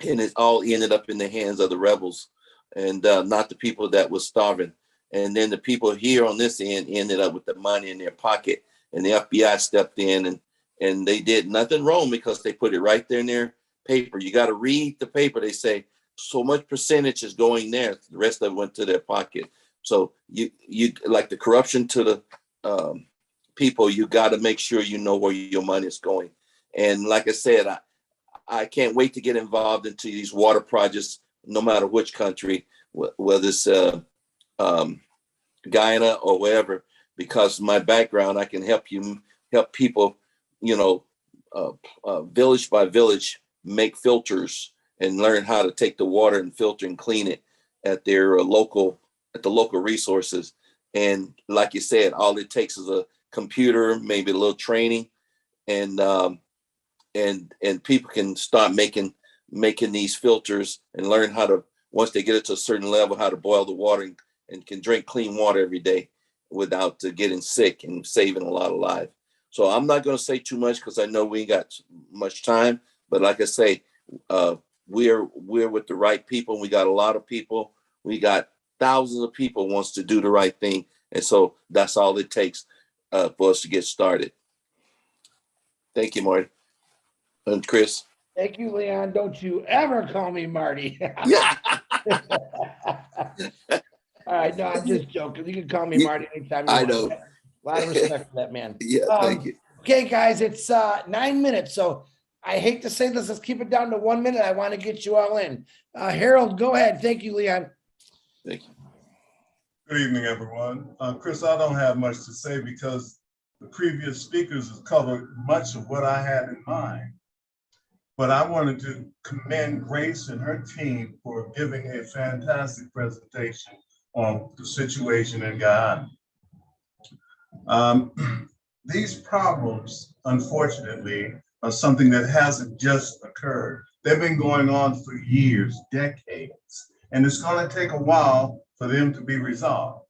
And it all ended up in the hands of the rebels and not the people that was starving. And then the people here on this end ended up with the money in their pocket, and the FBI stepped in and they did nothing wrong because they put it right there in their paper. You got to read the paper. They say so much percentage is going there. The rest of it went to their pocket. So you like the corruption to the people, you got to make sure you know where your money is going. And like I said, I can't wait to get involved into these water projects, no matter which country, whether it's Guyana or wherever, because my background, I can help people, village by village, make filters and learn how to take the water and filter and clean it at their local resources. And like you said, all it takes is a computer, maybe a little training, and people can start making these filters and learn how to, once they get it to a certain level, how to boil the water and can drink clean water every day without getting sick and saving a lot of lives. So I'm not going to say too much because I know we ain't got much time. But like I say, we're with the right people. We got a lot of people. We got thousands of people wants to do the right thing. And so that's all it takes for us to get started. Thank you, Marty. And Chris. Thank you, Leon. Don't you ever call me Marty. All right, no, I'm just joking. You can call me Marty anytime you want. I know. A lot of respect for that, man. Yeah, thank you. Okay, guys, it's 9 minutes, so I hate to say this. Let's keep it down to 1 minute. I want to get you all in. Harold, go ahead. Thank you, Leon. Thank you. Good evening, everyone. Chris, I don't have much to say because the previous speakers have covered much of what I had in mind. But I wanted to commend Grace and her team for giving a fantastic presentation on the situation in Guyana. These problems, unfortunately, are something that hasn't just occurred. They've been going on for years, decades, and it's going to take a while for them to be resolved.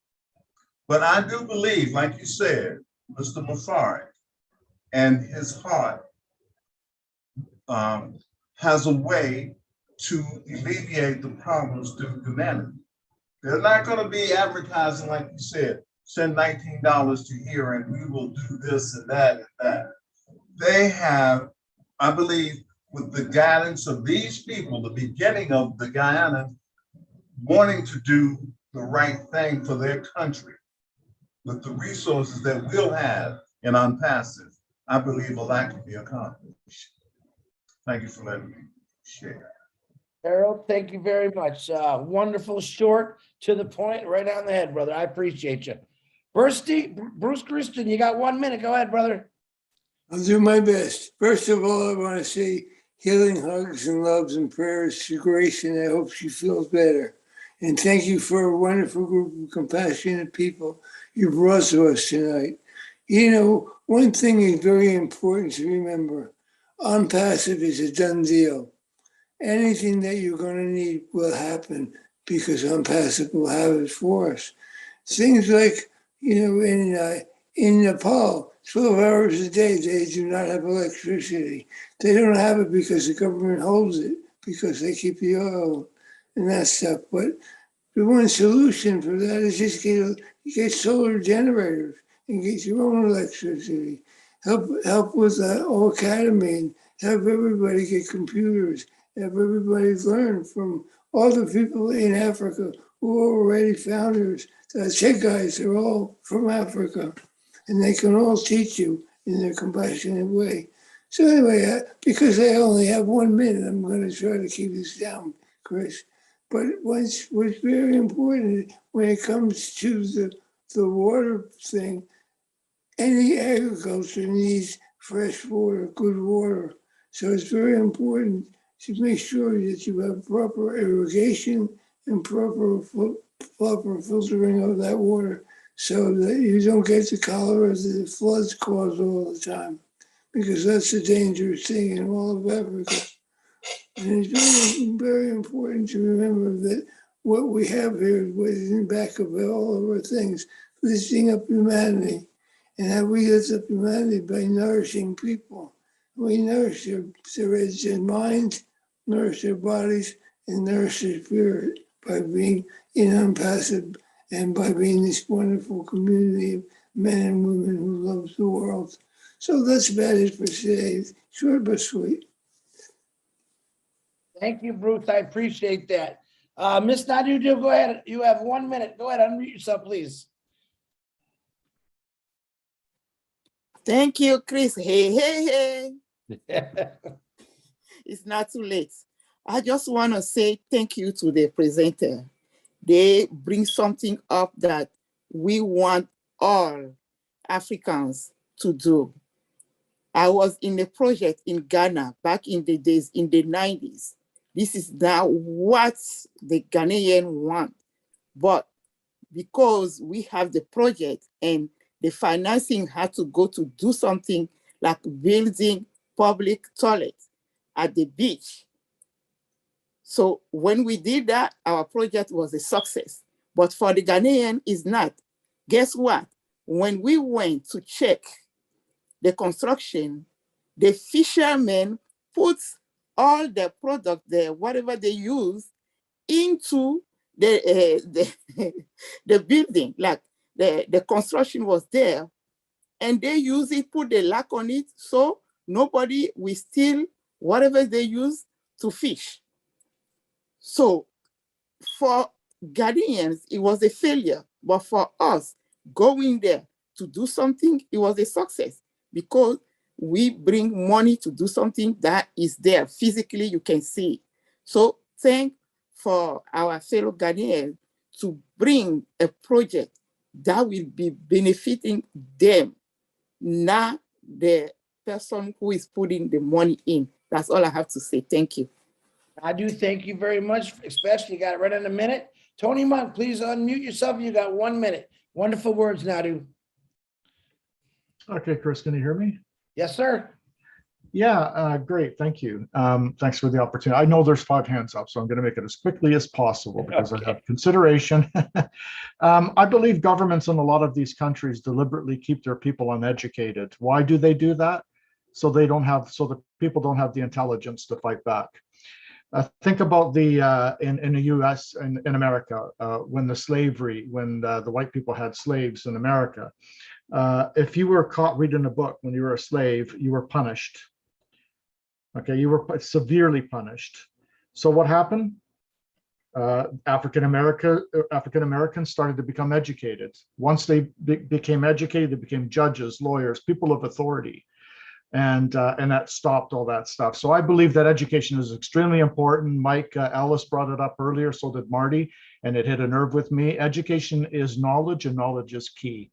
But I do believe, like you said, Mr. Mufarek and his heart has a way to alleviate the problems to humanity. They're not going to be advertising, like you said, send $19 to here and we will do this and that and that. They have, I believe, with the guidance of these people, the beginning of the Guyana wanting to do the right thing for their country with the resources that we'll have in UNPASSIVE, I believe a lot can be accomplished. Thank you for letting me share. Harold, thank you very much. Wonderful, short, to the point, right on the head, brother. I appreciate you. Bruce Christian, you got 1 minute. Go ahead, brother. I'll do my best. First of all, I want to say healing hugs and loves and prayers to Grace, and I hope she feels better. And thank you for a wonderful group of compassionate people you brought to us tonight. You know, one thing is very important to remember. UNPASSIVE is a done deal. Anything that you're going to need will happen because UNPASSIVE will have it for us. Things like, you know, in Nepal, 12 hours a day, they do not have electricity. They don't have it because the government holds it, because they keep the oil and that stuff. But the one solution for that is just get solar generators and get your own electricity. Help with the whole academy and have everybody get computers. Have everybody learn from all the people in Africa who are already founders. The Czech guys are all from Africa, and they can all teach you in their compassionate way. So anyway, because I only have 1 minute, I'm going to try to keep this down, Chris. But what's very important when it comes to the water thing, any agriculture needs fresh water, good water. So it's very important to make sure that you have proper irrigation and proper filtering of that water so that you don't get the cholera that the floods cause all the time, because that's a dangerous thing in all of Africa. And it's very, very important to remember that what we have here is what is in the back of all of our things, lifting up humanity. And how we lift up humanity by nourishing people. We nourish their minds, nourish their bodies, and nourish their spirit by being in Unpassive and by being this wonderful community of men and women who love the world. So that's about it for today. Short but sweet. Thank you, Bruce. I appreciate that. Ms. Nadu, go ahead. You have 1 minute. Go ahead, unmute yourself, please. Thank you, Chris. Hey. It's not too late. I just want to say thank you to the presenter. They bring something up that we want all Africans to do. I was in a project in Ghana back in the days, in the 90s. This is now what the Ghanaian want. But because we have the project and the financing had to go to do something like building public toilets at the beach. So when we did that, our project was a success. But for the Ghanaian, it's not. Guess what? When we went to check the construction, the fishermen put all the product there, whatever they use, into the building. Like the construction was there, and they use it, put the lock on it, so nobody will steal whatever they use to fish. So for Ghanaians, it was a failure, but for us going there to do something, it was a success because we bring money to do something that is there physically, you can see. So thank for our fellow Ghanaians to bring a project that will be benefiting them, not the person who is putting the money in. That's all I have to say. Thank you. I do thank you very much, especially you got it right in a minute. Tony Monk, please unmute yourself. You got 1 minute. Wonderful words, Nadu. Okay, Chris, can you hear me? Yes, sir. Yeah, great. Thank you. Thanks for the opportunity. I know there's 5 hands up, so I'm going to make it as quickly as possible because I have consideration. I believe governments in a lot of these countries deliberately keep their people uneducated. Why do they do that? So the people don't have the intelligence to fight back. Think about the in the U.S. and in America when the white people had slaves in America. If you were caught reading a book when you were a slave, you were punished. Okay, you were severely punished. So what happened? African Americans started to become educated. Once they became educated, they became judges, lawyers, people of authority. And that stopped all that stuff. So I believe that education is extremely important. Mike Ellis brought it up earlier, so did Marty, and it hit a nerve with me. Education is knowledge, and knowledge is key.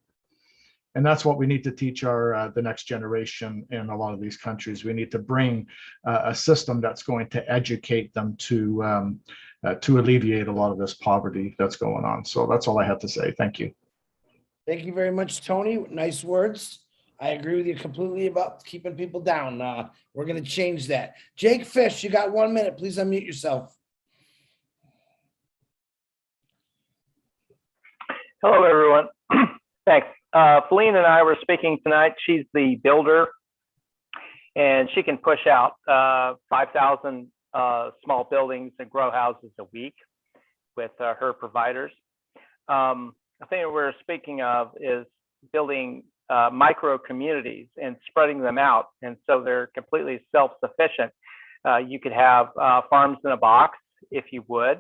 And that's what we need to teach the next generation in a lot of these countries. We need to bring a system that's going to educate them to alleviate a lot of this poverty that's going on. So that's all I have to say. Thank you. Thank you very much, Tony. Nice words. I agree with you completely about keeping people down. We're going to change that. Jake Fish, you got 1 minute. Please unmute yourself. Hello, everyone. Thanks. Feline and I were speaking tonight. She's the builder, and she can push out 5,000 small buildings and grow houses a week with her providers. The thing that we're speaking of is building micro communities and spreading them out, and so they're completely self-sufficient. You could have farms in a box, if you would,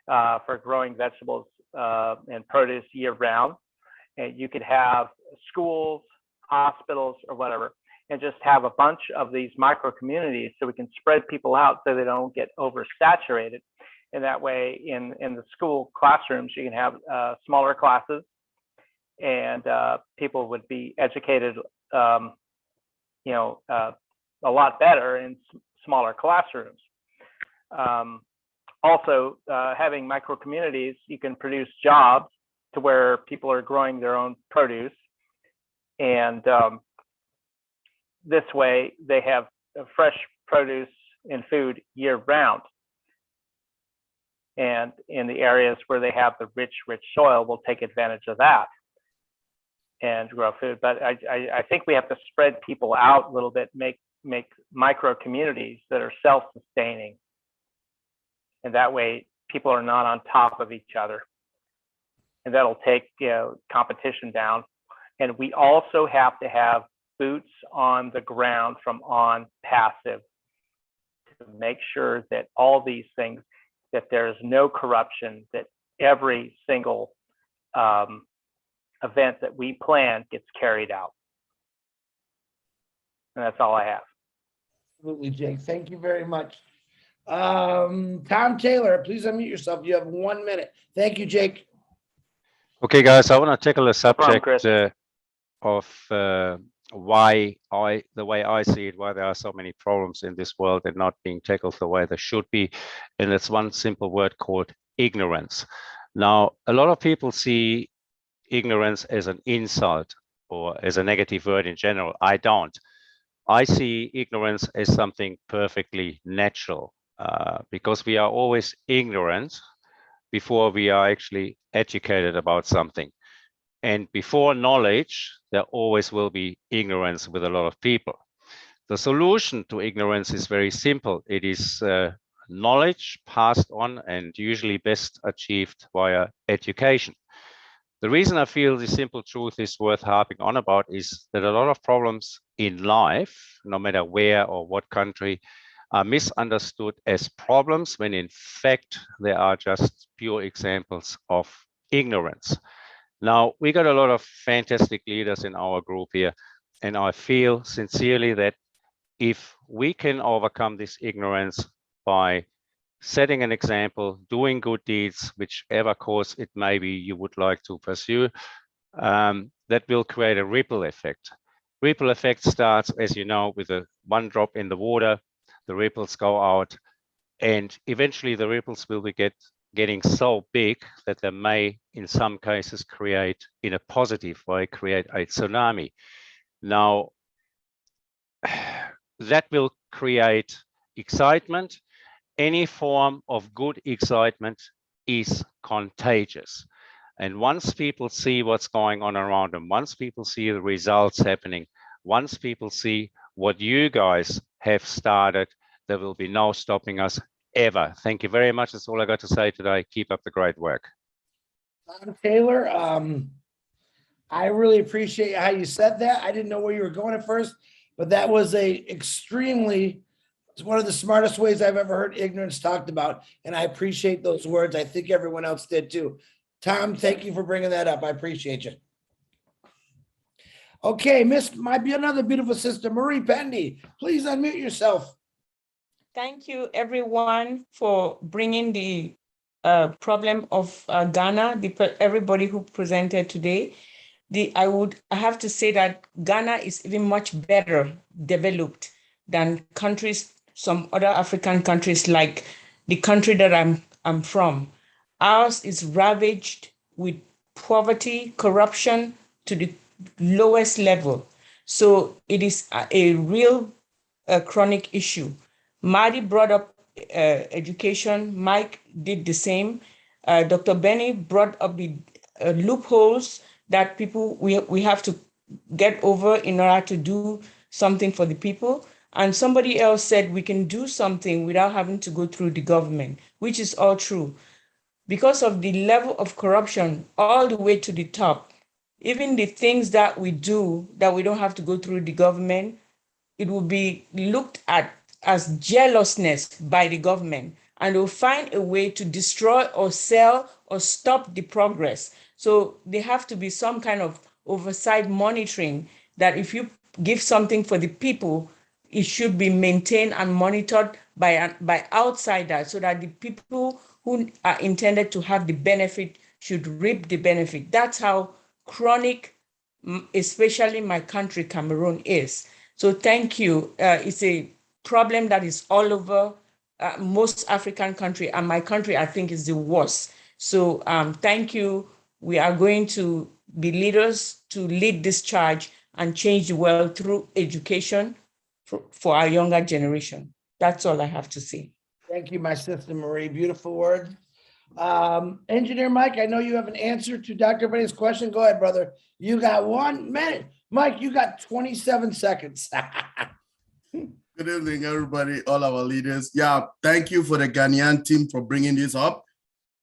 for growing vegetables and produce year-round. And you could have schools, hospitals or whatever, and just have a bunch of these micro communities so we can spread people out so they don't get oversaturated. And that way in the school classrooms, you can have smaller classes, and people would be educated, a lot better in smaller classrooms. Also, having micro communities, you can produce jobs to where people are growing their own produce, and this way they have fresh produce and food year round. And in the areas where they have the rich soil, we'll take advantage of that and grow food. But I think we have to spread people out a little bit, make micro communities that are self-sustaining. And that way people are not on top of each other. And that'll take competition down. And we also have to have boots on the ground from On Passive to make sure that all these things, that there's no corruption, that every single event that we plan gets carried out. And that's all I have. Absolutely, Jake. Thank you very much. Tom Taylor, please unmute yourself. You have 1 minute. Thank you, Jake. Okay, guys, I want to tackle a subject Chris. of why the way I see it, why there are so many problems in this world and not being tackled the way they should be. And it's one simple word called ignorance. Now, a lot of people see ignorance as an insult or as a negative word in general. I don't. I see ignorance as something perfectly natural because we are always ignorant before we are actually educated about something. And before knowledge, there always will be ignorance with a lot of people. The solution to ignorance is very simple. It is knowledge passed on and usually best achieved via education. The reason I feel this simple truth is worth harping on about is that a lot of problems in life, no matter where or what country, are misunderstood as problems when in fact they are just pure examples of ignorance. Now, we got a lot of fantastic leaders in our group here, and I feel sincerely that if we can overcome this ignorance by setting an example, doing good deeds, whichever course it may be you would like to pursue, that will create a ripple effect. Ripple effect starts, as you know, with one drop in the water, the ripples go out, and eventually the ripples will be getting so big that they may, in some cases, create, in a positive way, create a tsunami. Now, that will create excitement. Any form of good excitement is contagious. And once people see what's going on around them, once people see the results happening, once people see what you guys have started, there will be no stopping us ever. Thank you very much. That's all I got to say today. Keep up the great work. Tom Taylor, I really appreciate how you said that. I didn't know where you were going at first, but that was it's one of the smartest ways I've ever heard ignorance talked about. And I appreciate those words. I think everyone else did too. Tom, thank you for bringing that up. I appreciate you. Okay, might be another beautiful sister, Marie Pendy. Please unmute yourself. Thank you, everyone, for bringing the problem of Ghana, everybody who presented today. I have to say that Ghana is even much better developed than some other African countries, like the country that I'm from. Ours is ravaged with poverty, corruption to the lowest level. So it is a real chronic issue. Marty brought up education. Mike did the same. Dr. Benny brought up the loopholes that we have to get over in order to do something for the people. And somebody else said we can do something without having to go through the government, which is all true. Because of the level of corruption all the way to the top, even the things that we do that we don't have to go through the government, it will be looked at as jealousness by the government, and they'll find a way to destroy or sell or stop the progress. So there have to be some kind of oversight monitoring that if you give something for the people, it should be maintained and monitored by outsiders so that the people who are intended to have the benefit should reap the benefit. That's how chronic, especially my country, Cameroon, is. So thank you. It's a problem that is all over most African country, and my country, I think, is the worst. So thank you. We are going to be leaders to lead this charge and change the world through education for our younger generation. That's all I have to say. Thank you, my sister Marie. Beautiful word. Engineer Mike, I know you have an answer to Dr. Benny's question. Go ahead, brother. You got 1 minute. Mike, you got 27 seconds. Good evening, everybody, all our leaders. Yeah, thank you for the Ghanaian team for bringing this up.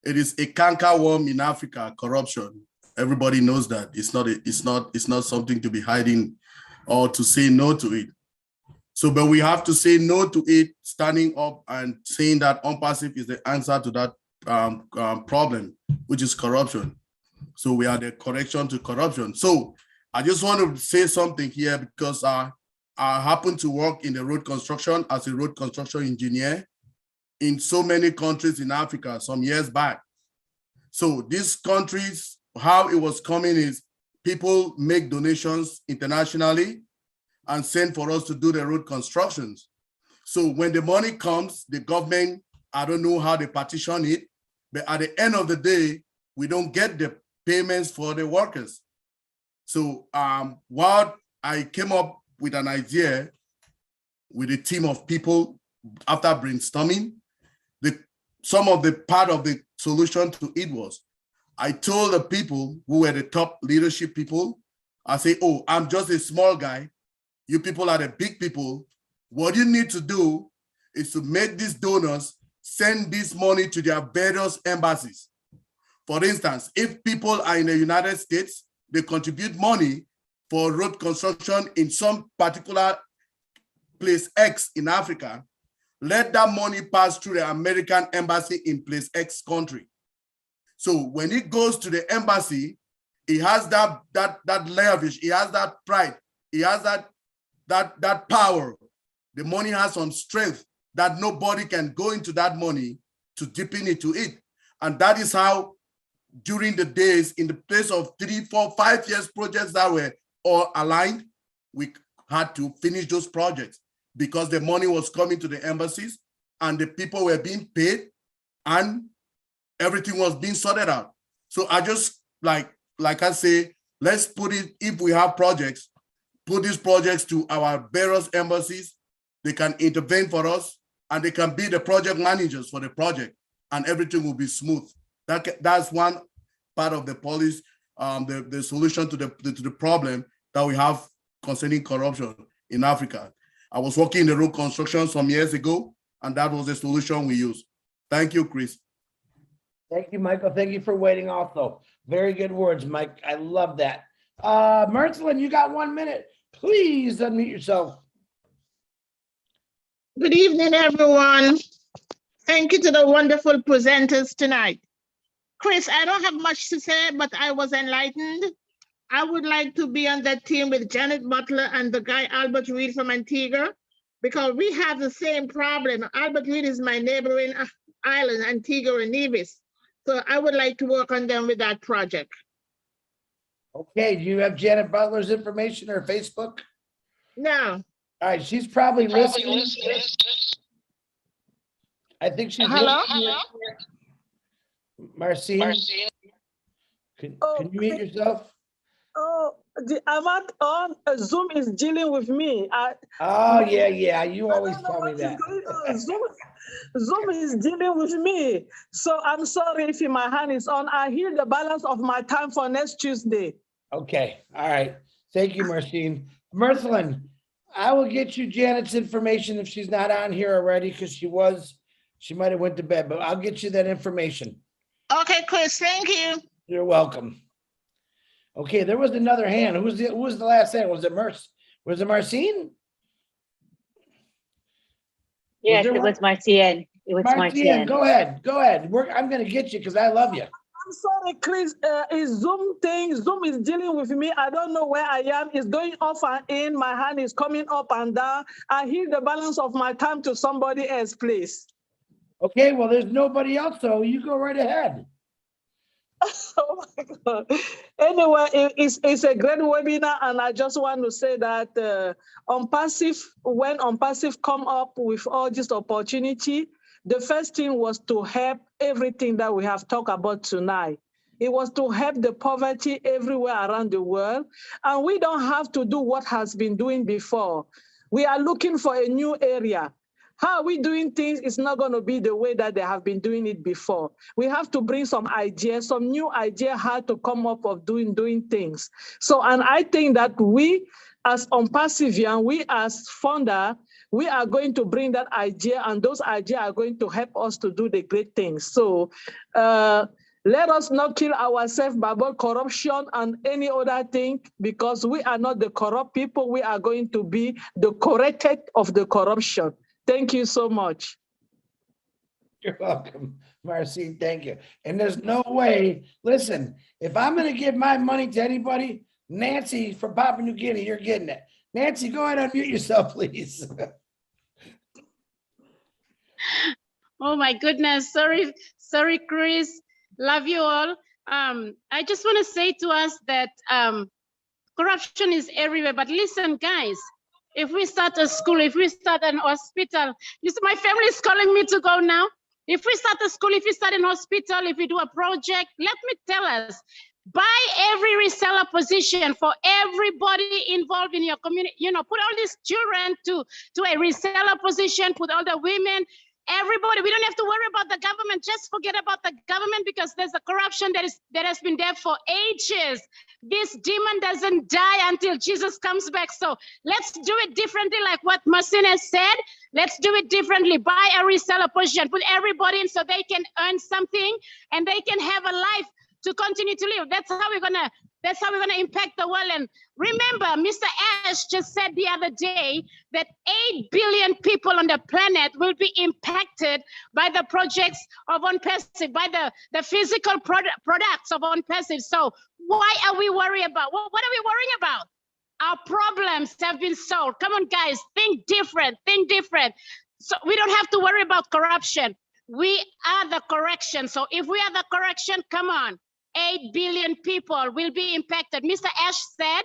It is a canker worm in Africa, corruption. Everybody knows that. It's not something to be hiding or to say no to it. So, but we have to say no to it, standing up and saying that UNPASIF is the answer to that problem, which is corruption. So we are the correction to corruption. So I just want to say something here because I happen to work in the road construction as a road construction engineer in so many countries in Africa some years back. So these countries, how it was coming is people make donations internationally and send for us to do the road constructions. So when the money comes, the government, I don't know how they partition it, but at the end of the day, we don't get the payments for the workers. So what I came up with an idea with a team of people after brainstorming, some of the part of the solution to it was, I told the people who were the top leadership people, I say, oh, I'm just a small guy. You people are the big people. What you need to do is to make these donors send this money to their various embassies. For instance, if people are in the United States, they contribute money for road construction in some particular place X in Africa, let that money pass through the American embassy in place X country. So when it goes to the embassy, it has that leverage, it has that pride, it has that power. The money has some strength that nobody can go into that money to deepen into it. And that is how during the days, in the place of 3, 4, 5 years projects that were all aligned, we had to finish those projects because the money was coming to the embassies and the people were being paid and everything was being sorted out. So I just, like I say, let's put it, if we have projects, put these projects to our various embassies. They can intervene for us and they can be the project managers for the project and everything will be smooth. That's one part of the policy, the solution to the problem that we have concerning corruption in Africa. I was working in the road construction some years ago, and that was the solution we used. Thank you, Chris. Thank you, Michael. Thank you for waiting also. Very good words, Mike. I love that. Merthlin, you got 1 minute. Please unmute yourself. Good evening, everyone. Thank you to the wonderful presenters tonight. Chris, I don't have much to say, but I was enlightened. I would like to be on that team with Janet Butler and the guy Albert Reed from Antigua, because we have the same problem. Albert Reed is my neighboring island, Antigua and Nevis. So I would like to work on them with that project. Okay, do you have Janet Butler's information or Facebook? No. All right, she's probably listening. I think she's listening. Marcine, can you mute yourself? Oh, I'm on Zoom is dealing with me. Oh, yeah. You always tell me that. Zoom is dealing with me. So I'm sorry if my hand is on. I hear the balance of my time for next Tuesday. Okay. All right. Thank you, Marcine. Merthlin, I will get you Janet's information if she's not on here already, because she might have went to bed, but I'll get you that information. Okay, Chris, thank you. You're welcome. Okay, there was another hand. Who was the last hand? Was it Marcine? Yes, it was Marcien. It was Marcien. Marcien. Go ahead. I'm going to get you because I love you. I'm sorry, Chris. Is Zoom thing? Zoom is dealing with me. I don't know where I am. It's going off and in. My hand is coming up and down. I hear the balance of my time to somebody else, please. Okay, well, there's nobody else, so you go right ahead. Oh my God. Anyway, it's a great webinar, and I just want to say that when OnPassive come up with all this opportunity, the first thing was to help everything that we have talked about tonight. It was to help the poverty everywhere around the world, and we don't have to do what has been doing before. We are looking for a new area. How are we doing things is not going to be the way that they have been doing it before. We have to bring some ideas, some new idea how to come up of doing things. So, and I think that we as OnPassive, we as founder, we are going to bring that idea, and those ideas are going to help us to do the great things. So let us not kill ourselves by corruption and any other thing, because we are not the corrupt people. We are going to be the corrected of the corruption. Thank you so much. You're welcome, Marcy. Thank you. And there's no way, listen, if I'm going to give my money to anybody, Nancy from Papua New Guinea, you're getting it. Nancy, go ahead and unmute yourself, please. Oh my goodness. Sorry, Chris. Love you all. I just want to say to us that corruption is everywhere. But listen, guys, if we start a school, if we start an hospital, my family is calling me to go now. If we start a school, if we start an hospital, if we do a project, let me tell us, buy every reseller position for everybody involved in your community. Put all these children to a reseller position, put all the women, everybody. We don't have to worry about the government. Just forget about the government, because there's a corruption that has been there for ages. This demon doesn't die until Jesus comes back. So let's do it differently, like what Marcin has said. Let's do it differently. Buy a reseller position, put everybody in so they can earn something and they can have a life to continue to live. That's how we're gonna impact the world. And remember, Mr. Ash just said the other day that 8 billion people on the planet will be impacted by the projects of OnPassive, by the physical products of OnPassive. So why are we worried about? What are we worrying about? Our problems have been solved. Come on, guys, think different, think different. So we don't have to worry about corruption. We are the correction. So if we are the correction, come on. 8 billion people will be impacted. Mr. Ash said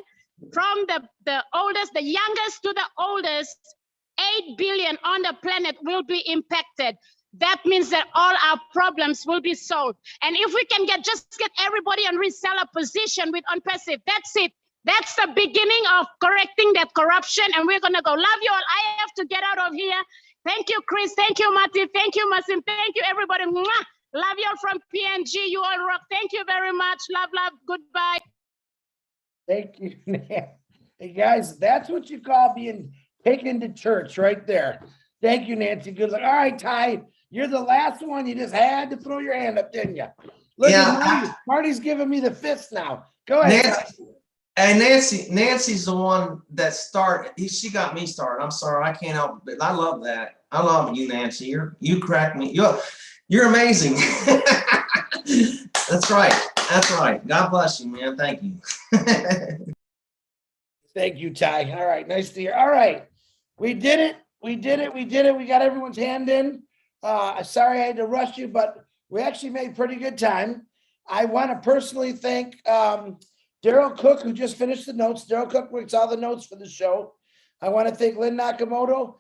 from the youngest to the oldest, 8 billion on the planet will be impacted. That means that all our problems will be solved. And if we can just get everybody on reseller position with OnPassive, that's it. That's the beginning of correcting that corruption. And we're gonna go. Love you all. I have to get out of here. Thank you, Chris. Thank you, Martin. Thank you, Marcin. Thank you, everybody. Mwah! Love you all from PNG. You all rock. Thank you very much. Love, love. Goodbye. Thank you. Hey, guys, that's what you call being taken to church right there. Thank you, Nancy. Good luck. All right, Ty, you're the last one. You just had to throw your hand up, didn't you? Look, yeah, Marty's giving me the fist now. Go ahead. Nancy, and Nancy's the one that started. She got me started. I'm sorry, I can't help it. I love that. I love you, Nancy. You crack me. You're amazing. That's right. That's right. God bless you, man. Thank you. Thank you, Ty. All right, nice to hear. All right, we did it. We did it. We did it. We got everyone's hand in. Sorry I had to rush you, but we actually made pretty good time. I want to personally thank Daryl Cook, who just finished the notes. Daryl Cook works all the notes for the show. I want to thank Lynn Nakamoto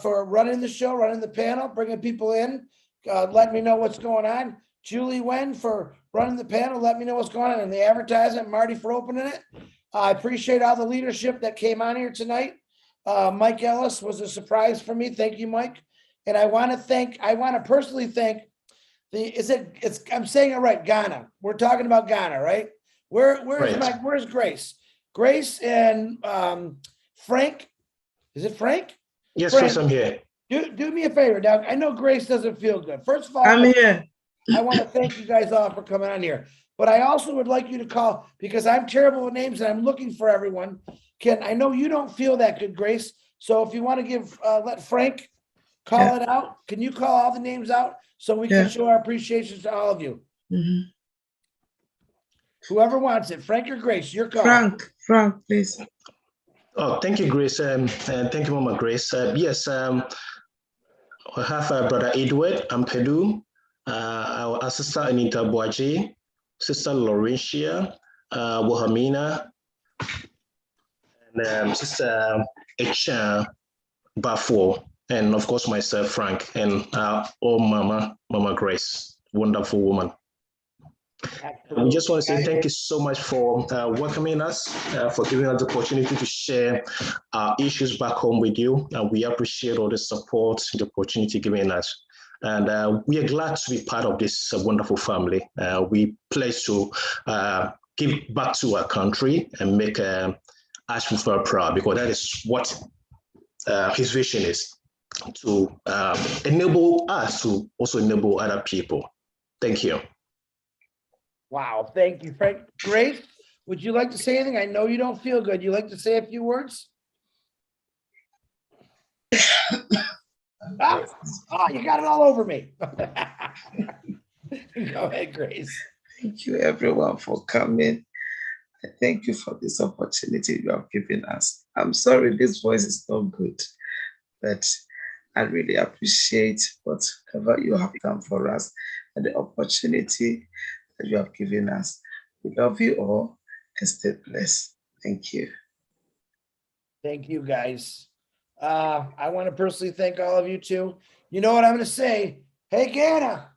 for running the show, running the panel, bringing people in, letting me know what's going on. Julie Wen for running the panel, let me know what's going on, and the advertisement, Marty for opening it. I appreciate all the leadership that came on here tonight. Mike Ellis was a surprise for me. Thank you, Mike. And I want to personally thank I'm saying it right, Ghana. We're talking about Ghana, right? Where's Grace? Grace and Frank. Is it Frank? Yes, Frank, Chris, I'm here. Do me a favor, Doug. I know Grace doesn't feel good. First of all, I'm here. I want to thank you guys all for coming on here. But I also would like you to call, because I'm terrible with names and I'm looking for everyone. I know you don't feel that good, Grace. So if you want to let Frank call it out, can you call all the names out so we can show our appreciation to all of you? Whoever wants it, Frank or Grace, your call. Frank, please. Oh, thank you, Grace. And thank you, Mama Grace. Yes, we have Brother Edward Ampedu, our sister Anita Boaji, Sister Laurentia, Wahamina, and Sister Echa Bafo, and of course myself, Frank, and Mama Grace, wonderful woman. We just want to say thank you so much for welcoming us, for giving us the opportunity to share our issues back home with you. And we appreciate all the support, the opportunity given us. And we are glad to be part of this wonderful family. We pledge to give back to our country and make Asheville proud, because that is what his vision is, to enable us to also enable other people. Thank you. Wow, thank you, Frank. Grace, would you like to say anything? I know you don't feel good. You like to say a few words? Oh, you got it all over me. Go ahead, Grace. Thank you, everyone, for coming. I thank you for this opportunity you have given us. I'm sorry this voice is not good, but I really appreciate whatever you have done for us and the opportunity that you have given us. We love you all and stay blessed. Thank you. Thank you, guys. I want to personally thank all of you too. You know what I'm going to say? Hey, Ghana,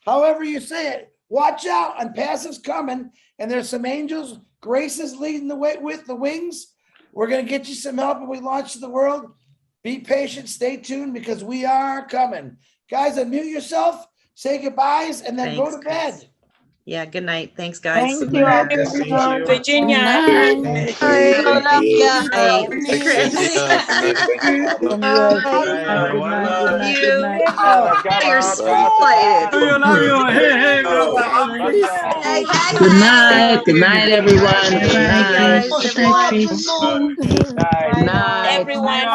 however you say it, watch out. Unpassive's coming, and there's some angels. Grace is leading the way with the wings. We're going to get you some help when we launch to the world. Be patient, stay tuned, because we are coming. Guys, unmute yourself, say goodbyes, and then go to bed. Yeah, good night. Thanks, guys. Thank you, everyone. Virginia. Good night. Good night, everyone. Good night, Everyone.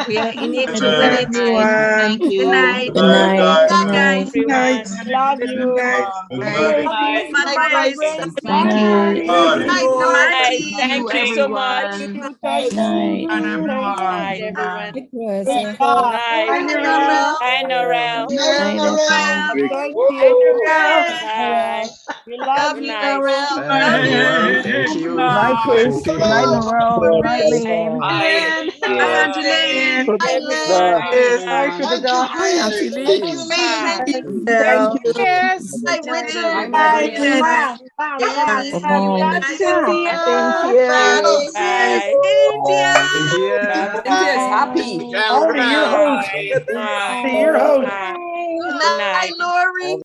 We are in it together. Thank you. Good night. Good night. Guys. Good night. Love you. Bye-bye. Thank you. Thank you so much. Good night. Night, everyone. Bye. Bye, Norel. Thank you. Bye. We love you, Norel. Thank you. Night, Chris. Night, Norel. Night, Liam. Bye, Angeline. Hi, Sugar Doll. Hi, Auntie Lee. Thank you. Yes. Hi, Richard. Bye. India's happy. Artie, your host. Bye. Your host. Good night, Lori.